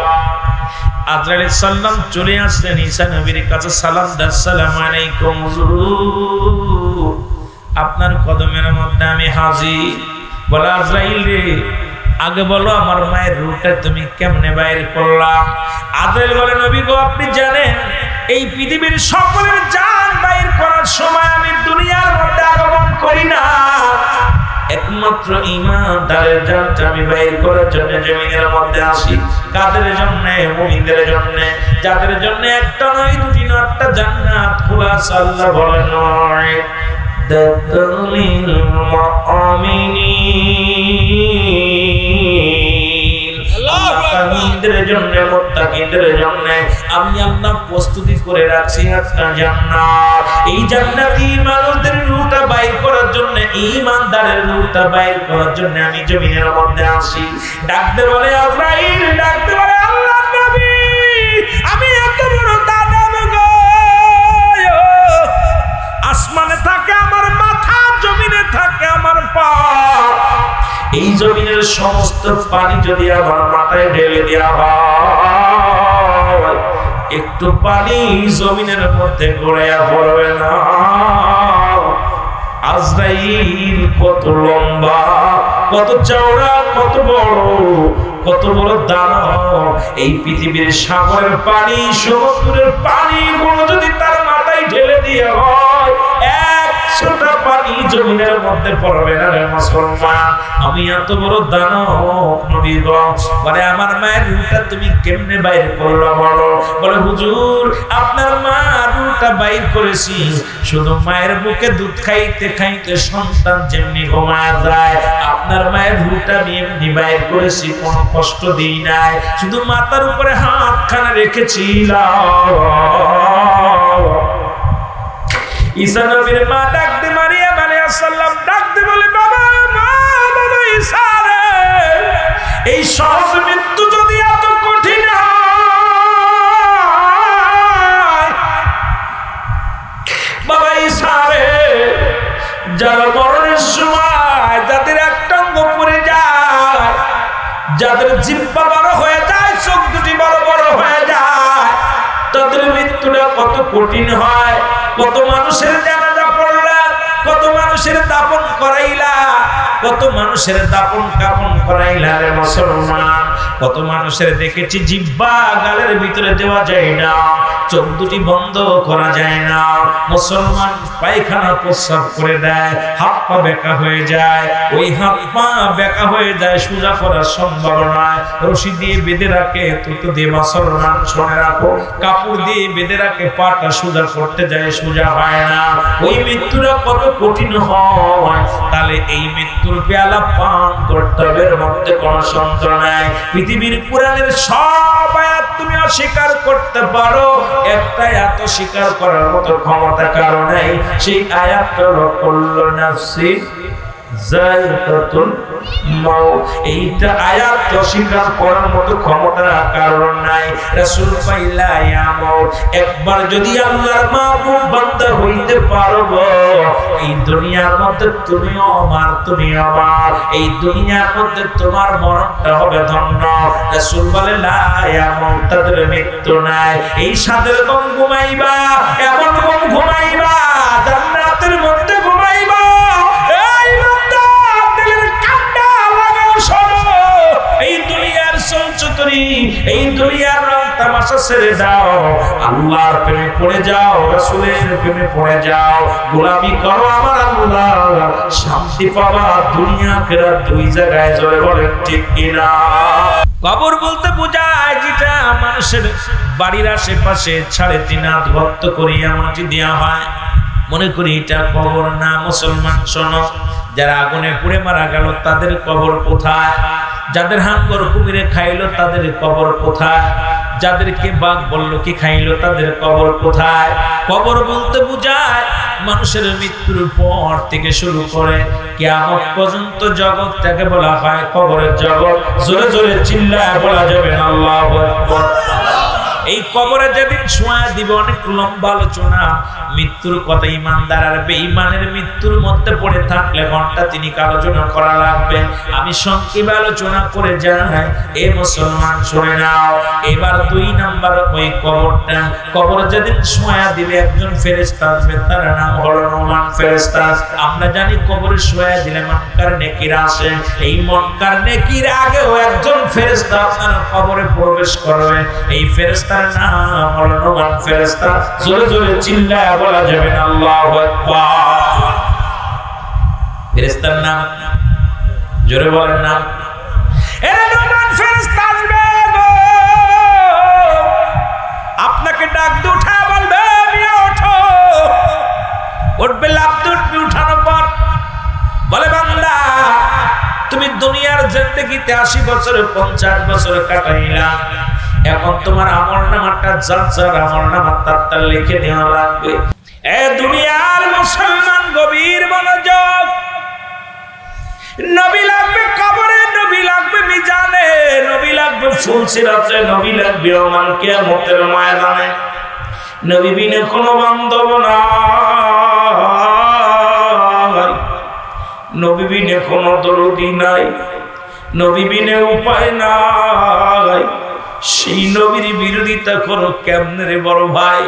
আজরাইল সালাম চলে আসলেন ঈসা নবীর কাছে, সালাম দাও, আসসালামু আলাইকুম হুজুর, আপনার কদমের মধ্যে আমি হাজির। বলে আজরাইল রে, আগে বলো আমার মায়ের রূহটা তুমি কেমনে বাইর করলা? আজরাইল বলে, নবী গো আপনি জানেন এই পৃথিবীর সকলের জান বাইর করার সময় আমি দুনিয়ার মধ্যে আগমন করি না, একমাত্র ঈমানদারের জানটা আমি বাইর করার জন্য জমিনের মধ্যে আসি। কাদের জন্য? মুমিনদের জন্য, যাদের জন্য একটা নয় দুটি নয় একটা জান্নাত খোলা আছে। আল্লাহ বলেন দাতুলিল মুমিনিন, মুমিনদের জন্য মুত্তাকিদের জন্য আমি আল্লাহ প্রস্তুতি করে রাখছি একটা জান্নাত। এই জান্নাতি মানুষদের রূহটা বাইর করার জন্য, ঈমানদারের রূহটা বাইর করার জন্য আমি জমিনের মধ্যে আসি। ডাকতে বলে আজরাইল, ডাকতে বলে আল্লাহর নবী, আমি এত বড় দানব গো, আসমানে থাকে আমার মাথা, জমিনে থাকে আমার পা, এই জমিনের সমস্ত পানি যদি আমার মাথায় ঢেলে দেওয়া হয়, একটু পানি জমিনের মধ্যে গড়াইয়া পড়বে না। আজরাইল কত লম্বা, কত চওড়া, কত বড় দানব, এই পৃথিবীর সাগরের পানি, সমুদ্রের পানি গুলো যদি তার মাথায় ঢেলে দিয়ে হয়, এক ছোটা পানি জমিনের মধ্যে পড়বে না রে মুসলমান। আমি এত বড় দানব নবী গো, বলে আমার মায়ের রূহটা তুমি কেমনে বাইর করলা বলো? বলে হুজুর আপনার মা রূহটা বাইর করেছি, শুধু মায়ের বুকে দুধ খাইতে খাইতে সন্তান যেমনি ঘুমায় যায়, আপনার মায়ের রূহটা আমি এমনি বাইর করেছি, কোনো কষ্ট দিই নাই, শুধু মাথার উপরে হাতখানা রেখেছিলাম। ঈসা নবীর মা ডাকতে, মারিয়াম আলাইহিস সালাম ডাকতে বলে, বাবা মা, বাবা ঈসা রে, এই সহজ মৃত্যু যদি এত কঠিন হয়, বাবা ঈসা রে, যারা মরণের সময় যাদের একটা অঙ্গ পড়ে যায়, যাদের জিহ্বা বড় হয়ে যায়, চোখ দুটি বড় বড় হয়ে যায়, তাদের মৃত্যুটা কত কঠিন হয়। কত মানুষের জানাজা পড়লা, কত মানুষের দাপন করাইলা, কত মানুষের দাপন কাপন করাইলা রে মুসলমান। কত মানুষের দেখেছি জিহ্বা গালের ভিতরে দেওয়া যায় না, চোখ দুটি বন্ধ করা যায় না, মুসলমান পায়খানা প্রস্রাব করে দেয়, হাত পা বেঁকা হয়ে যায়, ওই হাত পা বেঁকা হয়ে যায়, সোজা করার সম্ভব নয়, রশি দিয়ে বেঁধে রাখে, তুতো দিয়ে মুসলমান শুনে রাখো, কাপড় দিয়ে বেঁধে রাখে, পাটা সোজা করতে যায়, সোজা হয় না। ওই মৃত্যুটা কত কঠিন হয়, তাহলে এই মৃত্যুর পেয়ালা পান করতে হবে, এর মধ্যে কোনো সন্দেহ নাই। পৃথিবীর কোরআনের সব আয়াত তুমি অস্বীকার করতে পারো, একটা আয়াত স্বীকার করার মতো ক্ষমতা কারো নাই, সেই আয়াতটা হলো কুল্লু নাফসিন যায়িকাতুল এইটা আয়াত অস্বীকার করার মতো ক্ষমতা কারণ নাই। রাসূল পাইলা ইয়া মাউত, একবার যদি আল্লাহর মাহবুব বান্দা হইতে পারবো, এই দুনিয়ার মধ্যে তুমিও আমার, তুমিও আমার, এই দুনিয়ার মধ্যে তোমার মরণটা হবে ধন্য। রাসূল বলে লা ইয়া মাউত, তাদের মৃত্যু নাই। এই সাদের ঘুম ঘুমাইবা, এমন ঘুম ঘুমাইবা জান্নাতের মধ্যে ঘুমাইবা। এই বান্দা দিলের কান্না লাগাও শোনো, এই দুনিয়ার চলচতুরি, এই দুনিয়ার রং তামাশা ছেড়ে দাও, আল্লাহর প্রেমে পড়ে যাও, রাসূলের প্রেমে পড়ে যাও, গোলামি করো আমার আল্লাহ, শান্তি পাবা দুনিয়া আখিরাত দুই জায়গায়। জোরে বলেন ঠিক কিনা? কবর বলতে বোঝায় যেটা মানুষের বাড়ির আশেপাশে 3.5 হাত গর্ত করিয়া মাটি দেওয়া হয়, মনে করি এটা কবর না। মুসলমান শোনো, যারা আগুনে পুড়ে মারা গেল তাদের কবর কোথায়? যাদের হাঙ্গর কুমিরে খাইলো তাদের কবর কোথায়? যাদেরকে বাঘ বলল কি খাইলো তাদের কবর কোথায়? কবর বলতে বোঝায় মানুষের মৃত্যুর পর থেকে শুরু করে কিয়ামত পর্যন্ত জগৎটাকে বলা হয় কবরের জগৎ। জোরে জোরে চিল্লায় বলা যাবে না আল্লাহু আকবার। এই কবরে যেদিন ছোঁয়া দিবে, অনেক লম্বা আলোচনা মৃত্যুর কথা। ইমানদার আর বেঈমানের মৃত্যুর মধ্যে পড়ে থাকলে ঘন্টা 3 আলোচনা করা লাগবে। আমি সংক্ষেপে আলোচনা করে যাই, এ মুসলমান শুনে নাও। এবার 2 নাম্বার ওই কবরটা, কবর যেদিন ছোঁয়া দিবে একজন ফেরেশতা আসবে, তার নাম হলো রহমান ফেরেশতা। আমরা জানি কবরে ছোঁয়া দিলে মুনকার নেকির আসে, এই মুনকার নেকির আগেও একজন ফেরেশতা আপনার কবরে প্রবেশ করবে। এই ফেরেশতা নাম হলো রহমান ফেরেশতা। জোরে জোরে চিল্লায় বলা যাবে না আল্লাহু আকবার। ফেরেশতার নাম জোরে বলেন না। এরা রহমান ফেরেশতা আসবে, আপনাকে ডাক দিয়ে উঠা বলবে মিয়া ওঠো। উঠবে, লাফ দিয়ে উঠানোর পর বলে বান্দা তুমি দুনিয়ার জিন্দেগিতে 80 বছর 50 বছর কাটাইলা, এখন তোমার আমলনামাটা যার আমলনামা তার লিখে নেওয়া লাগবে। এ দুনিয়ার মুসলমান গভীর মনোযোগ, নবী লাগবে কবরে, নবী লাগবে মিজানে, নবী লাগবে ফুলসিরাতে, নবী লাগবে ইয়াউমুল কিয়ামতের ময়দানে। নবী বিনে কোনো বান্ধব নাই, নবী বিনে কোনো দরদি নাই, নবী বিনে উপায় নাই। সেই নবীর বিরোধিতা করো কেমনে রে বড় ভাই?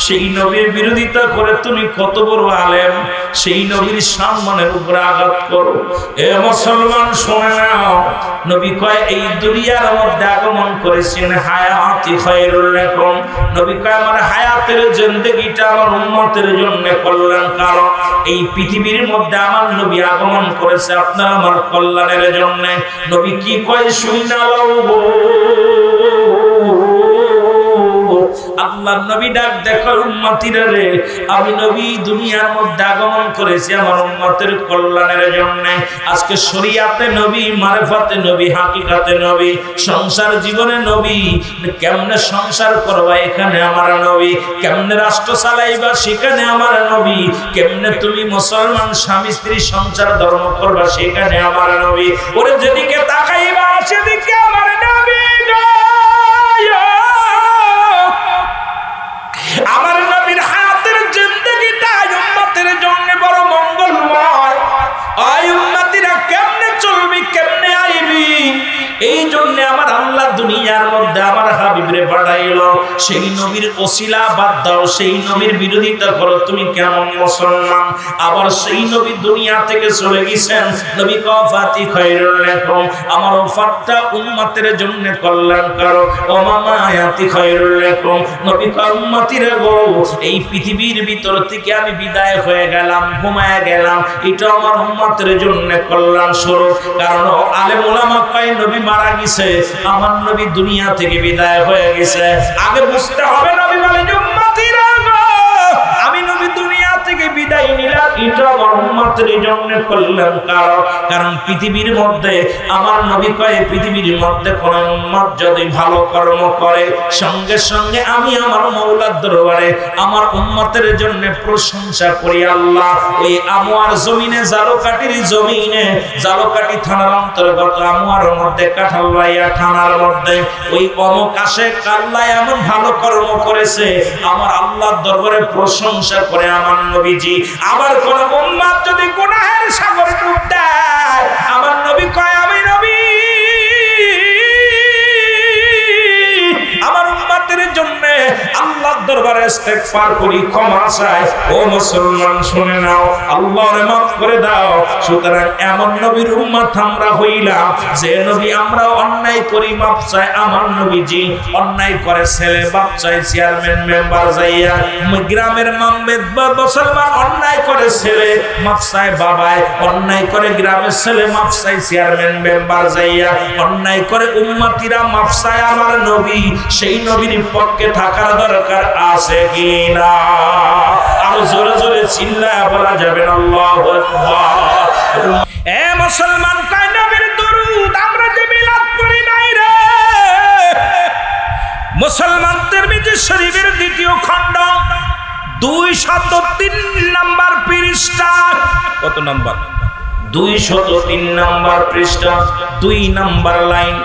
সেই নবীর বিরোধিতা করে তুমি কত বড় আলেম, সেই নবীর সম্মানের উপরে আঘাত করো। এ মুসলমান শুনে নাও, নবী কয় এই দুনিয়ার মধ্যে আগমন করেছেন হায়াতি খায়রুল লাকুম। নবী কয় আমার হায়াতের জিন্দেগিটা আমার উম্মতের জন্য কল্যাণ, কারণ এই পৃথিবীর মধ্যে আমার নবী আগমন করেছে আপনার আমার কল্যাণের জন্য। নবী কি কয় শুইনা লও, আল্লাহর নবী ডাক দেখো উম্মতিরা রে, আমি নবী দুনিয়ার মধ্যে আগমন করেছি আমার উম্মতের কল্যাণের জন্য। আজকে শরীয়তে নবী, মারিফাতে নবী, হাকিকাতে নবী, সংসার জীবনে নবী। কেমনে সংসার করবা এখানে আমার নবী, কেমনে রাষ্ট্র চালাইবা সেখানে আমার নবী, কেমনে তুমি মুসলমান স্বামী স্ত্রী সংসার ধর্ম করবা সেখানে আমার নবী। ওরে যেদিকে তাকাইবা সেদিকে আমার নবী। আমার নবীর হায়াতের জিন্দেগিটা উম্মতের জন্য বড় মঙ্গলময়। আই উম্মতিরা কেমনে চলবি, কেমনে আইবি, এই জন্য আমার আল্লাহ দুনিয়ার মধ্যে আমার হাবিবরে পাঠাইলো। সেই নবীর ওসিলা বাদ দাও, সেই নবীর বিরোধিতা করো, তুমি কেমন মুসলমান? আবার সেই নবী দুনিয়া থেকে চলে গেছেন, নবী ওয়াফাতি খায়রুল লাকুম, আমার ওয়াফাতটা উম্মতের জন্য কল্যাণ করো। ও মামায়াতি খায়রুল লাকুম, নবী কয় উম্মতিরা গো, এই পৃথিবীর ভিতর থেকে আমি বিদায় হয়ে গেলাম, ঘুমায় গেলাম, এটা আমার উম্মতের জন্য কল্যাণ স্বরূপ। কারণ আলেম ওলামা কয় নবী মারা গেছে, আমার নবী দুনিয়া থেকে বিদায় হয়ে গেছে। আগে বুঝতে হবে, নবী বলে উম্মতিরা গো, আমি নবী দুনিয়া থেকে বিদায় নিলাম, এটা আমার উম্মতের জন্য কল্যাণকারক। কারণ পৃথিবীর মধ্যে আমার নবী কয় পৃথিবীর মধ্যে কোন উম্মত যদি ভালো কর্ম করে সঙ্গে সঙ্গে আমি আমার মাওলার দরবারে আমার উম্মতের জন্য প্রশংসা করি। আল্লাহ ওই আমুয়ার জমিনে জালকাঠির জমিনে জালকাঠি থানার অন্তর্গত আমুয়ার মধ্যে কাঁঠালবাড়িয়া থানার মধ্যে ওই অমুক আসে কাল্লায় এমন ভালো কর্ম করেছে আমার আল্লাহর দরবারে প্রশংসা করে আমার নবীজি। আবার কোন উম্মত যদি গুনাহের সাগরে ডুব দেয় আমার নবী কয় আমি নবী আমার উম্মতের জন্য আল্লাহর দরবারে ইস্তেগফার করি, ক্ষমা চাই। ও মুসলমান শুনে নাও, আল্লাহরে মাফ করে দাও। সুতরাং এমন নবীর উম্মত আমরা হইলাম যে নবী আমরা অন্যায় করি মাফ চাই আমার নবীজি। অন্যায় করে ছেলে বাপ চাই চেয়ারম্যান মেম্বার যাইয়া, গ্রামের মুসলমান অন্যায় করে ছেলে মাফ চাই বাবায়, অন্যায় করে গ্রামের ছেলে মাফ চাই চেয়ারম্যান মেম্বার যাইয়া, অন্যায় করে উম্মতিরা মাফ চাই আমার নবী। সেই নবীর পক্ষে থাকার দরকার আছে কিনা? আরো জোরে জোরে চিল্লায়া বলা যাবে না আল্লাহু আকবার। এ মুসলমান কয় নবীর দরুদ আমরা যে মিলাদ পড়ি নাই রে। মুসলমান তিরমিজি শরীফের দ্বিতীয় খণ্ড 203 নম্বর পৃষ্ঠা। কত নম্বর? 203 নম্বর পৃষ্ঠা 2 নম্বর লাইন।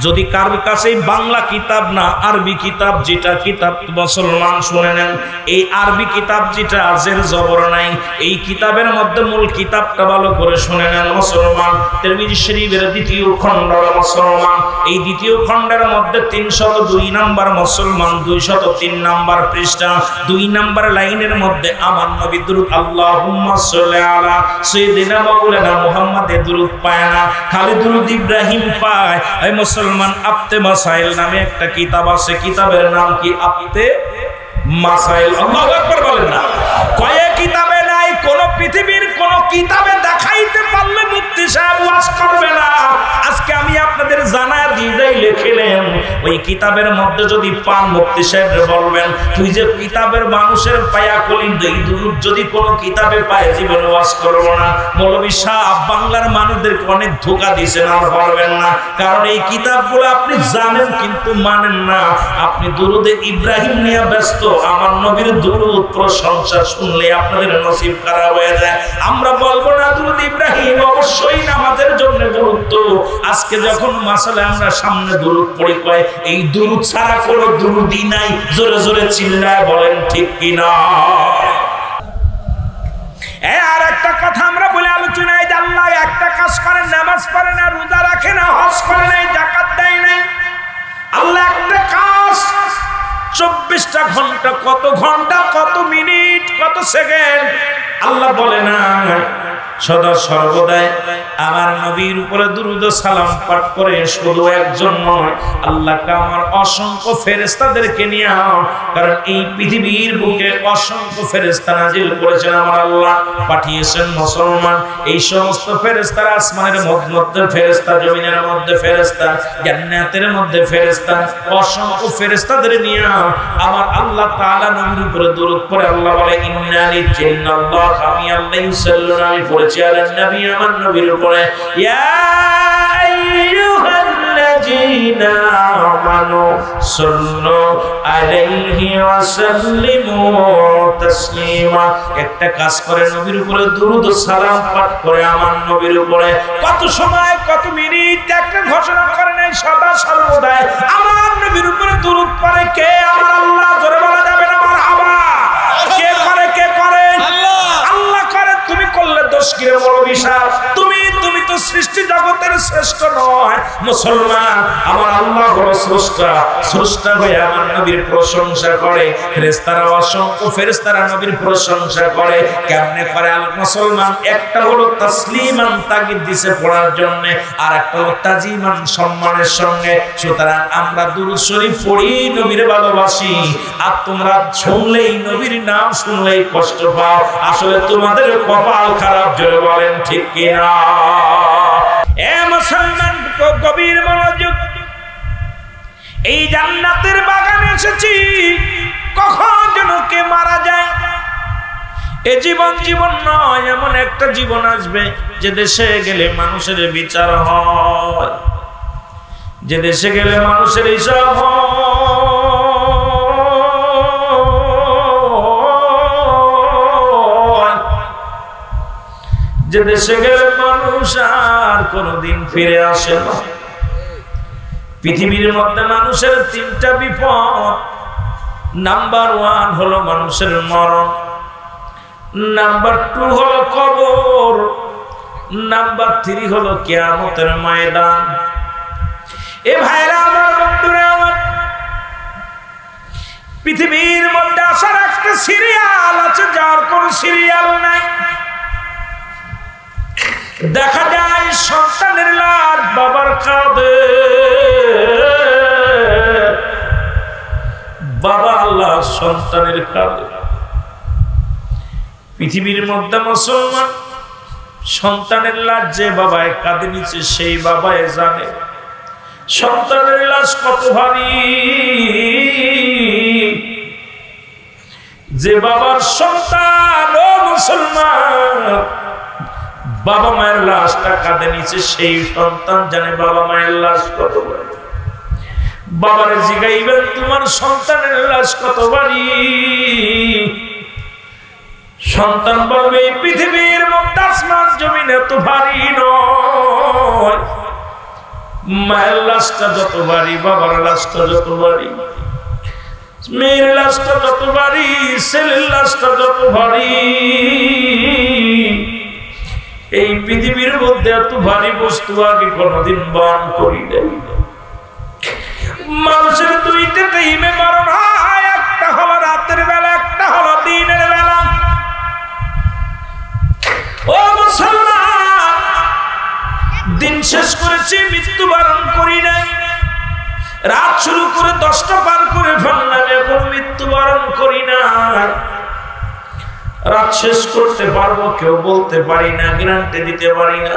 যদি কারোর কাছে বাংলা কিতাব না আরবি কিতাব যেটা কিতাব মুসলমান শুনে নেন, এই আরবি কিতাব যেটা আজের জবর নাই এই কিতাবের মধ্যে মূল কিতাবটা ভালো করে শুনে নেন মুসলমান। তিরমিজি শরীফের দ্বিতীয় খণ্ড মুসলমান, এই দ্বিতীয় খণ্ডের মধ্যে 302 নম্বর মুসলমান 203 নম্বর পৃষ্ঠা 2 নম্বর লাইনের মধ্যে আমার নবী দরুদ আল্লাহুম্মা সাল্লি আলা সাইয়্যিদিনা মাওলানা মুহাম্মাদের দরুদ পায় না, খালি দরুদ ইব্রাহিম পায়। এই মুসলমান আপতে মাসাইল নামে একটা কিতাব আছে, কিতাবের নাম কি? আপতে মাসাইল। আল্লাহু আকবার বলেন না। কয়ে কিতাবে নাই, কোন পৃথিবীর কোন কিতাবে দেখাইতে পারলে মুফতি সাহেব ওয়াজ করবে না। আজকে আমি আপনাদের জানায় দিয়ে লিখলেন ওই কিতাবের মধ্যে যদি পান মুফতি সাহেব বলবেন তুই যে কিতাবের মানুষের পায়া কলি দেই দুরুদ যদি কোন কিতাবে পায় জীবনে ওয়াজ করব না। মৌলভী সাহেব বাংলার মানুষদেরকে অনেক ধোঁকা দিয়েছেন, আর পারবেন না। কারণ এই কিতাবগুলো আপনি জানেন কিন্তু মানেন না। আপনি দুরুদে ইব্রাহিম নিয়ে ব্যস্ত, আমার নবীর দুরুদ প্রশংসা শুনলে আপনাদের নসিব খারাপ হয়ে যায়। আমরা বলবো না দুরুদ ইব্রাহিম অবশ্যই নামাজের জন্য গুরুত্ব। আজকে যখন মাসালে আমরা সামনে দুরুদ পড়ি কয় এই দুরুদ ছাড়া কোনো দুরুদই নাই। জোরে জোরে চিল্লায় বলেন ঠিক কিনা? আর একটা কথা আমরা বলে আলোচনায় যে আল্লাহ একটা কাজ করে, নামাজ পড়ে না, রোজা রাখে না, হজ করে নাই, যাকাত দেয় নাই। আল্লাহ একটা কাজ 24টা ঘন্টা, কত ঘন্টা, কত মিনিট, কত সেকেন্ড আল্লাহ বলে না সদা সর্বদাই আমার নবীর উপরে দুরূদ ও সালাম পাঠ করে শুধু একজন নয়, আল্লাহকে আমার অসংখ্য ফেরেশতাদেরকে নিয়ে, কারণ এই পৃথিবীর বুকে অসংখ্য ফেরেশতা নাজিল করেছেন আমার আল্লাহ, পাঠিয়েছেন মুসলমান। এই সমস্ত ফেরেশতারা আসমানের মধ্যে ফেরেশতা, জমিনের মধ্যে ফেরেশতা, জান্নাতের মধ্যে ফেরেশতা, অসংখ্য ফেরেশতাদের নিয়ে আমার আল্লাহ তাআলা নবীর উপরে দুরূদ পড়ে। আল্লাহ বলে ইন্না লিল্লাহি আমি আল্লাহ সাল্লাল্লাহু আলাইহি পড়েছি আলান নবী, আমার নবীর উপরে ইয়া আইয়ুহাল্লাযীনা আমানু সাল্লু আলাইহি ওয়া সাল্লিমু তাসলিমা। একটা কাজ করে নবীর উপরে দুরূদ ও সালাম পাঠ করে আমার নবীর উপরে কত সময়, কত মিনিট একটা ঘোষণা করে নাই, সদা সর্বদাই আমার নবীর উপরে দুরূদ পড়ে কে? আমার আল্লাহ। জোরে বলা যাবে না মারহাবা? কে করে? কে করে? আল্লাহ। আল্লাহ করে। তুমি করলে দোষ কি রে বড় বিশাল? তুমি তো সৃষ্টি জগতের শ্রেষ্ঠ নয় মুসলমান, আমার আল্লাহ বড় স্রষ্টা। স্রষ্টা হয়ে আমার নবীর প্রশংসা করে, ফেরেশতারা অসংখ্য ফেরেশতারা নবীর প্রশংসা করে। কেমনে করে মুসলমান? একটা হলো তাসলিমান তাগিদ দিছে পড়ার জন্য, আর একটা হলো তাজিমান সম্মানের সঙ্গে। সুতরাং আমরা দুরূদ শরীফ পড়ি, নবীর ভালোবাসি, আর তোমরা শুনলেই নবীর নাম শুনলেই কষ্ট পাও। আসলে তোমাদের কপাল খারাপ। জোরে বলেন ঠিক কিনা? এ মুসলমান গভীর মনোযোগ। এই জান্নাতের বাগানে এসেছি, কখন যেন কে মারা যায়। এ জীবন জীবন নয়, এমন একটা জীবন আসবে যে দেশে গেলে মানুষের বিচার হয়, যে দেশে গেলে মানুষের হিসাব হয়, যে দেশে গেলে মানুষ আর কোনদিন ফিরে আসে না। পৃথিবীর মধ্যে মানুষের তিনটা বিপদ। নাম্বার 1 হলো মানুষের মরণ, নাম্বার 2 হলো কবর, নাম্বার 3 হলো কিয়ামতের ময়দান। এ ভাইরা আমার, বন্ধুরা আমার, পৃথিবীর মধ্যে আসার একটা সিরিয়াল আছে, যার কোন সিরিয়াল নাই। দেখা যায় সন্তানের লাশ বাবার কাঁধে, বাবা আল্লাহ সন্তানের কাঁধে। পৃথিবীর মধ্যে মুসলমান সন্তানের লাশ যে বাবায় কাঁধে নিচ্ছে সেই বাবায় জানে সন্তানের লাশ কত ভারী। যে বাবার সন্তান, ও মুসলমান, বাবা মায়ের লাশটা কাঁধে নিচ্ছে সেই সন্তান জানে বাবা মায়ের লাশ কত ভারী। বাবারে জিগাইবেন তোমার সন্তানের লাশ কত ভারী। সন্তান বলবে এই পৃথিবীর মধ্যে আসমান জমিন এত ভারী নয়। মায়ের লাশটা যত ভারী, বাবার লাশটা যত ভারী, মেয়ের লাশটা যত ভারী, ছেলের লাশটা যত ভারী, এই পৃথিবীর মধ্যে এত ভারী বস্তু আগে কোনদিন বহন করি নাই। মানুষের দুইটাতে ইমে মরণ হয়, একটা হলো রাতের বেলা, একটা হলো দিনের বেলা। ও মুসলমান, দিন শেষ করেছি, মৃত্যুবরণ করি নাই। রাত শুরু করে 10টা পার করে ফেললাম, এখন মৃত্যুবরণ করি না। রাত শেষ করতে পারবো কেউ বলতে পারি না, গ্যারান্টি দিতে পারি না।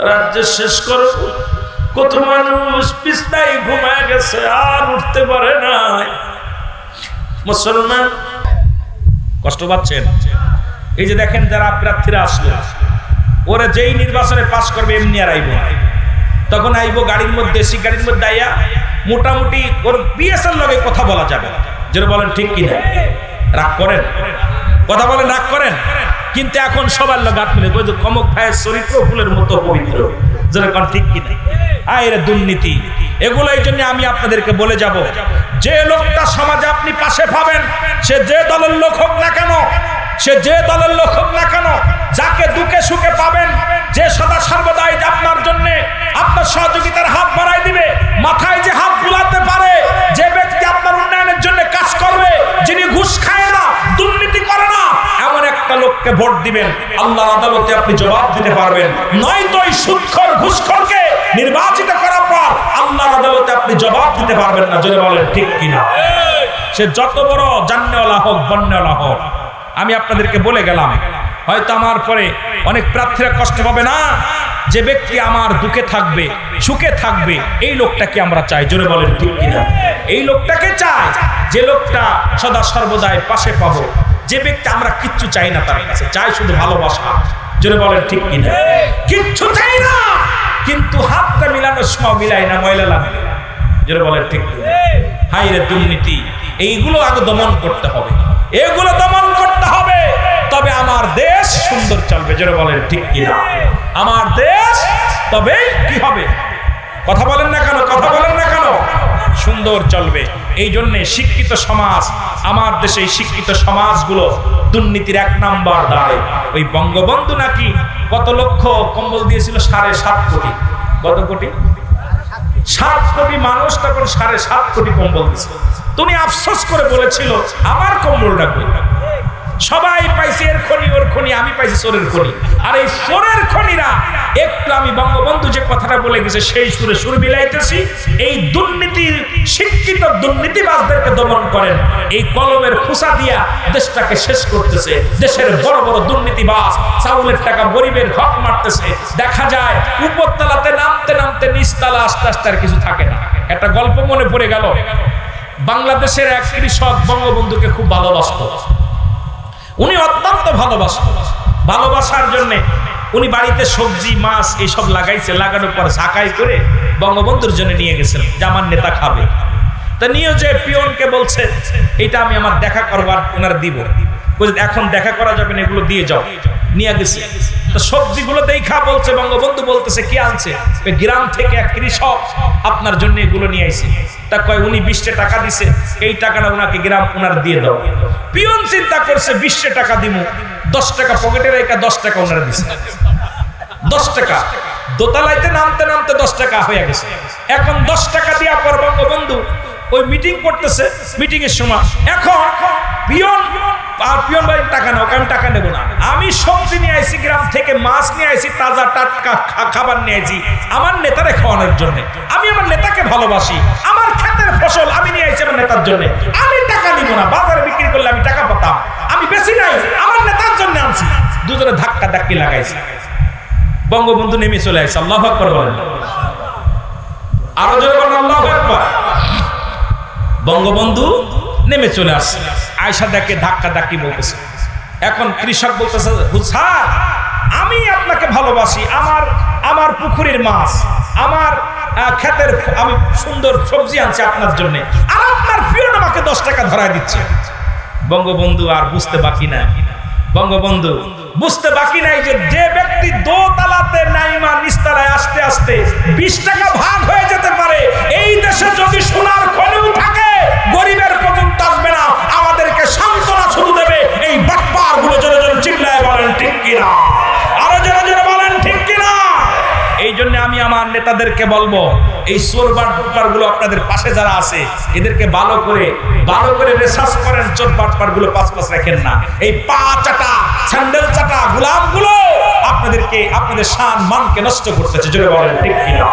রাত যে শেষ করব, কত মানুষ বিছানায় ঘুমায় গেছে, আর উঠতে পারে না। মুসলমান কষ্ট পাচ্ছেন। এই যে দেখেন যারা প্রার্থীরা আসলো, ওরা যেই নির্বাচনে পাশ করবে এমনি আর আইব, তখন আইব গাড়ির মধ্যে, এসি গাড়ির মধ্যে আইয়া মোটামুটি ওর পিএসের লগে কথা বলা যাবে। যেটা বলেন ঠিক কিনা? রাগ করেন? কথা বলেন, রাগ করেন? কিন্তু এখন সবার লোক হাত মিলে কমক ভাইয়ের চরিত্র ফুলের মতো পবিত্র। যেরকম ঠিক কিনা? এরা দুর্নীতি। এগুলো এই জন্য আমি আপনাদেরকে বলে যাব, যে লোকটা সমাজে আপনি পাশে পাবেন, সে যে দলের লোক হোক না কেন, সে যে দলের লোক হোক না কেন, যাকে দুঃখে সুখে পাবেন, যে সদা সর্বদাই আপনার জন্য আপনার সহযোগিতার হাত বাড়াই দিবে, মাথায় যে হাত বুলাতে পারে, যে ব্যক্তি আপনার উন্নয়নের জন্য কাজ করবে, যিনি ঘুষ খায় না, দুর্নীতি করে না, এমন একটা লোককে ভোট দিবেন। আল্লাহর আদালতে আপনি জবাব দিতে পারবেন। নয়তো এই সুদখোর ঘুষখোরকে নির্বাচিত করার পর আল্লাহর আদালতে আপনি জবাব দিতে পারবেন না। জোরে বলেন ঠিক কিনা? সে যত বড় জান্নেওয়ালা হোক, বন্নেওয়ালা হোক। আমি আপনাদেরকে বলে গেলাম, হয়তো আমার পরে অনেক প্রার্থীরা কষ্ট পাবে না। যে ব্যক্তি আমার দুঃখে থাকবে, সুখে থাকবে, এই লোকটাকে আমরা চাই। জোরে বলেন ঠিক কিনা? এই লোকটাকে চাই, যে লোকটা সদা সর্বদাই পাশে পাবো। যে ব্যক্তি আমরা কিচ্ছু চাই না তার কাছে, চাই শুধু ভালোবাসা। জোরে বলেন ঠিক কিনা? কিচ্ছু চাই না, কিন্তু হাতটা মিলানোর সময় মিলাই না, ময়লা লাগে। জোরে বলেন ঠিক কিনা? হাই রে দুর্নীতি, এইগুলো আগে দমন করতে হবে, এগুলো দমন করতে হবে, তবে আমার দেশ সুন্দর চলবে। জোরে বলেন ঠিক কিনা? আমার দেশ তবে কি হবে? কথা বলেন না কেন? কথা বলেন না কেন? সুন্দর চলবে। এই জন্যে শিক্ষিত সমাজ, আমার দেশে শিক্ষিত সমাজগুলো দুর্নীতির 1 নাম্বার দাঁড়ে। ওই বঙ্গবন্ধু নাকি কত লক্ষ কম্বল দিয়েছিল? 7.5 কোটি। কত কোটি? 7 কোটি মানুষ তখন 7.5 কোটি কম্বল দিয়েছিল। তুমি আফসোস করে বলেছিল আমার কম্বলটা কই? সবাই পাইছে এর খনি, ওর খনি, আমি পাইছি চোরের খনি। আর এই চোরের খনিরা একটু, আমি বঙ্গবন্ধু যে কথাটা বলে গেছে সেই সুরে সুর মিলাইতেছি। এই দুর্নীতির, শিক্ষিত দুর্নীতিবাজদেরকে দমন করেন। এই কলমের খুসা দিয়া দেশটাকে শেষ করতেছে। দেশের বড় বড় দুর্নীতিবাজ চাউলের টাকা গরিবের হক মারতেছে। দেখা যায় উপরতলাতে নামতে নামতে নিচতলা আস্তে আস্তে আর কিছু থাকে না। একটা গল্প মনে পড়ে গেল। বাংলাদেশের এক কৃষক বঙ্গবন্ধুকে খুব ভালোবাসত। উনি অত্যন্ত ভালোবাসার জন্য উনি বাড়িতে সবজি মাছ এইসব লাগাইছে, লাগানোর পর ঝাঁকাই করে বঙ্গবন্ধুর জন্য নিয়ে গেছেন যে আমার নেতা খাবে। তা নিয়ে যে পিয়নকে বলছে এটা আমি আমার দেখা করবার ওনার দিব, এখন দেখা করা যাবে না, এগুলো দিয়ে যাও। নিয়ে গেছে তো সবজিগুলো দেখা বলছে বঙ্গবন্ধু বলতেছে কি আনছে, গ্রাম থেকে এক কৃষক আপনার জন্য এগুলো নিয়ে আইছে। তা কয় উনি 20 টাকা দিছে, এই টাকাটা ওনাকে গ্রাম ওনার দিয়ে দাও। পিয়ন চিন্তা করছে 20 টাকা দিব, 10 টাকা পকেটে রেখে 10 টাকা ওনারা দিছে। 10 টাকা দোতলাইতে নামতে নামতে 10 টাকা হয়ে গেছে। এখন 10 টাকা দিয়া পর বঙ্গবন্ধু ওই মিটিং করতেছে, মিটিং এর সময় এখন পিয়ন ভাই টাকা নাও, আমি টাকা নেবো না, আমি সবজি নিয়ে আইছি গ্রাম থেকে, মাছ নিয়ে আইছি, তাজা টাটকা খাবার নিয়ে আইছি আমার নেতারে খাওয়ানোর জন্য। আমি আমার নেতাকে ভালোবাসি, আমার ক্ষেতের ফসল আমি নিয়ে আইছি আমার নেতার জন্য, আমি টাকা নিব না, বাজারে বিক্রি করলে আমি টাকা পেতাম, আমি বেশি নাই, আমার নেতার জন্য আনছি। দুজনে ধাক্কা ধাক্কি লাগাইছি। বঙ্গবন্ধু নেমে চলে আসছে। আল্লাহু আকবার বলেন, আরো জোরে বলেন আল্লাহু আকবার। বঙ্গবন্ধু নেমে চলে আসছে, আয়সা দেখে ধাক্কা ধাক্কি বলতেছে। এখন কৃষক বলতেছে স্যার আমি আপনাকে ভালোবাসি, আমার পুকুরের মাছ, আমার ক্ষেতের আমি সুন্দর সবজি আনছি আপনার জন্য, আর আপনার পিয়ন আমাকে 10 টাকা ধরায় দিচ্ছে। বঙ্গবন্ধু আর বুঝতে বাকি নাই, বঙ্গবন্ধু বুঝতে বাকি নাই যে ব্যক্তি দোতলাতে নাইমা নিচতলায় আসতে আসতে 20 টাকা ভাগ হয়ে যেতে পারে, এই দেশে যদি সোনার খনিও থাকে গরিবের পর্যন্ত আসবে না, আমাদেরকে সান্ত্বনা শুরু দেবে এই বাটপার গুলো। জোরে জোরে চিল্লায় বলেন ঠিক কিনা, আরো জোরে জোরে বলেন ঠিক কিনা। এই জন্য আমি আমার নেতাদেরকে বলবো এই চোর বাটপার গুলো আপনাদের পাশে যারা আছে এদেরকে ভালো করে রিসার্চ করেন, চোর বাটপার গুলো পাশ রাখেন না। এই পা চাটা স্যান্ডেল চাটা গোলাম গুলো আপনাদেরকে আপনাদের শান মানকে নষ্ট করতেছে। জোরে বলেন ঠিক কিনা,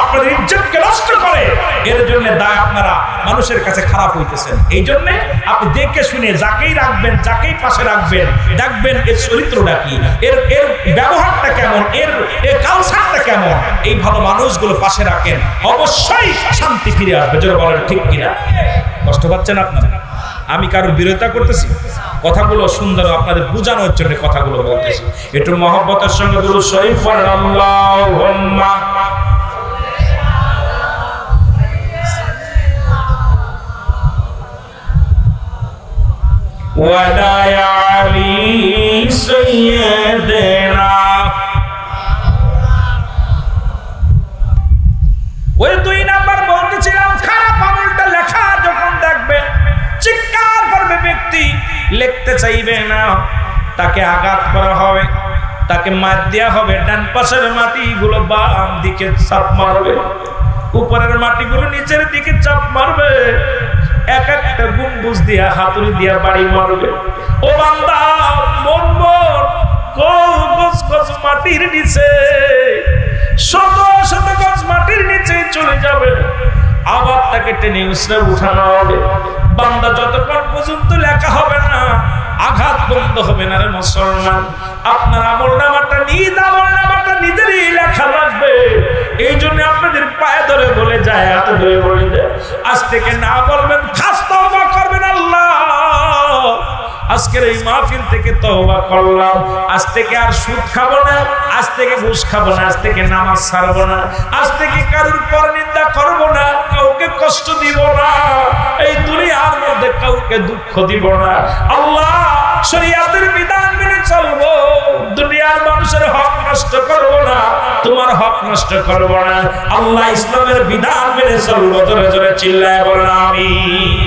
আপনাদের ইজ্জতকে নষ্ট করে, এর জন্য দায় আপনারা মানুষের কাছে খারাপ হইতেছেন। এই জন্য আপনি দেখে শুনে যাকেই রাখবেন, যাকেই পাশে রাখবেন, দেখবেন এর চরিত্রটা কি, এর ব্যবহারটা কেমন, এর কালচারটা কেমন। এই ভালো মানুষগুলো পাশে রাখেন, অবশ্যই শান্তি ফিরে আসবে। জোরে বলেন ঠিক কিনা। কষ্ট পাচ্ছেন আপনারা? আমি কারোর বিরোধিতা করতেছি, কথাগুলো সুন্দর আপনাদের বোঝানোর জন্য কথাগুলো বলতেছি। একটু মহব্বতের সঙ্গে দুরূদ শরীফ পড়েন। আল্লাহুম্মা ওয়ালা আলী সাইয়্যিদিনা। ওই 2 নাম্বার বলতেছিলাম, খারাপ আমলটা লেখা যখন দেখবে চিৎকার করবে ব্যক্তি, লিখতে চাইবে না, তাকে আঘাত করা হবে, তাকে মার দেওয়া হবে। ডান পাশের মাটিগুলো বাম দিকে চাপ মারবে, উপরের মাটিগুলো নিচের দিকে চাপ মারবে, এক একটা গম্বুজ দিয়া হাতুড়ি দিয়া বাড়ি মারবে। ও বান্দা মন গজ গজ মাটির নিচে, শত শত গজ মাটির নিচে চলে যাবে, আবার তাকে টেনে উসরে উঠানো হবে। বান্দা যতক্ষণ পর্যন্ত লেখা হবে না, আঘাত বন্ধ হবে না রে মুসলমান, আপনার আমলনামাটা নিজেরই লেখা লাগবে। এই জন্য আপনাদের পায়ে ধরে বলে যায়, হাতে ধরে বলে যায়, আজ থেকে না বলবেন, খাস তওবা করবেন। আল্লাহ আজকের এই মাহফিল থেকে তওবা করলাম, আজ থেকে আর সুদ খাবো না, আজ থেকে ঘুষ খাবো না, আজ থেকে নামাজ ছাড়বো না, আজ থেকে কারোর পরনিন্দা করবো না, কাউকে কষ্ট দিব না, এই দুনিয়ার মধ্যে কাউকে দুঃখ দিব না। আল্লাহ শরীয়তের বিধান মেনে চলবো, দুনিয়ার মানুষের হক নষ্ট করবো না, তোমার হক নষ্ট করবো না। আল্লাহ ইসলামের বিধান মেনে চলবো। জোরে জোরে চিল্লায় বলেন আমিন।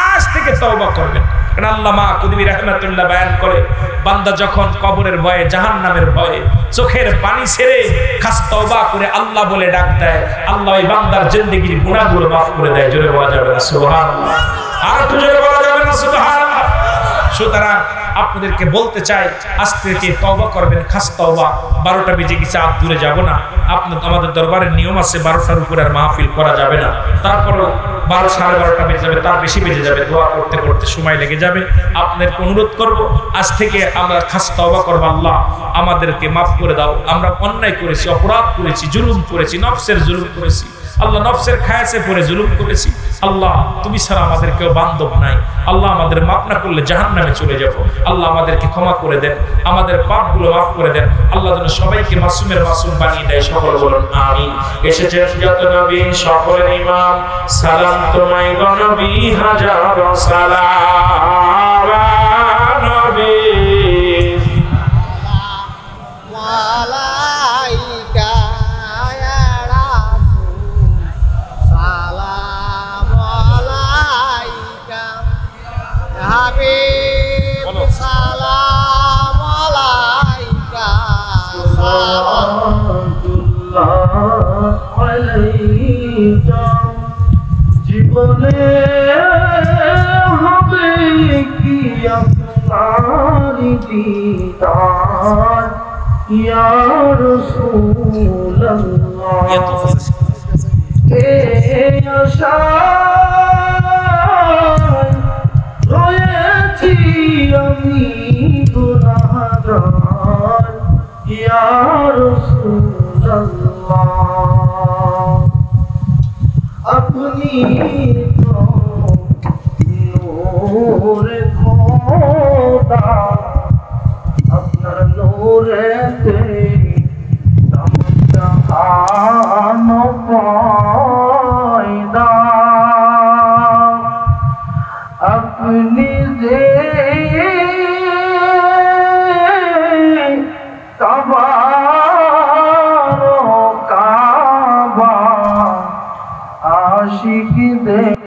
আজ থেকে তওবা করবেন। আল্লামা কুতুবী রাহমাতুল্লাহ বয়ান করে, বান্দা যখন কবরের ভয়ে, জাহান্নামের ভয়ে চোখের পানি ছেড়ে খাস তওবা করে আল্লাহ বলে ডাক দেয়, আল্লাহ ওই বান্দার জিন্দেগির গুনাহগুলো মাফ করে দেয়। জোরে বলা যাবে না সুবহানাল্লাহ? আর একটু জোরে বলা যাবে না সুবহানাল্লাহ? সুতরাং আপনাদেরকে বলতে চাই, আজ থেকে তওবা করবেন, খাস তওবা। 12টা বেজে গেছে, আর দূরে যাব না। আমাদের দরবারের নিয়ম আছে 12টার উপরে আর মাহফিল করা যাবে না। তারপরেও 12, সাড়ে 12টা বেজে যাবে, তার বেশি বেজে যাবে, দোয়া করতে করতে সময় লেগে যাবে। আপনাদেরকে অনুরোধ করব, আজ থেকে আমরা খাস তওবা করব। আল্লাহ আমাদেরকে মাফ করে দাও, আমরা অন্যায় করেছি, অপরাধ করেছি, জুলুম করেছি, নফসের জুলুম করেছি। আল্লাহ নফসের খায়াসে পড়ে জুলুম করেছি, আল্লাহ তুমি ছাড়া আমাদের কেউ বান্ধব নাই, আল্লাহ আমাদের মাফ না করলে জাহান্নামে চলে যাব, আল্লাহ আমাদেরকে ক্ষমা করে দেন, আমাদের পাপগুলো মাফ করে দেন, আল্লাহ যেন সবাইকে মাসুমের মাসুম বানিয়ে দেয়। সকল বলুন আমিন। এসেছেন যত নবী সকলের ইমাম, সালাম তোমায় গো নবী হাজারো সালাম নবী আলাইকা ইয়া রাসূল, সালাম আলাইকা ইয়া হাবিব, সালাম আলাইকা, সালাতুল্লাহ আলাইকা। জীবনে হবে কি আপনার দিদার ইয়া রাসূলুল্লাহ। কে আশায় রয়েছি আমি গুনাহগার ইয়া রাসূলুল্লাহ। আপনি তো নূরে খোদা, আপনার নূরেতে তামাম জাহান পয়দা। আপনি যে কাবা আশিকদের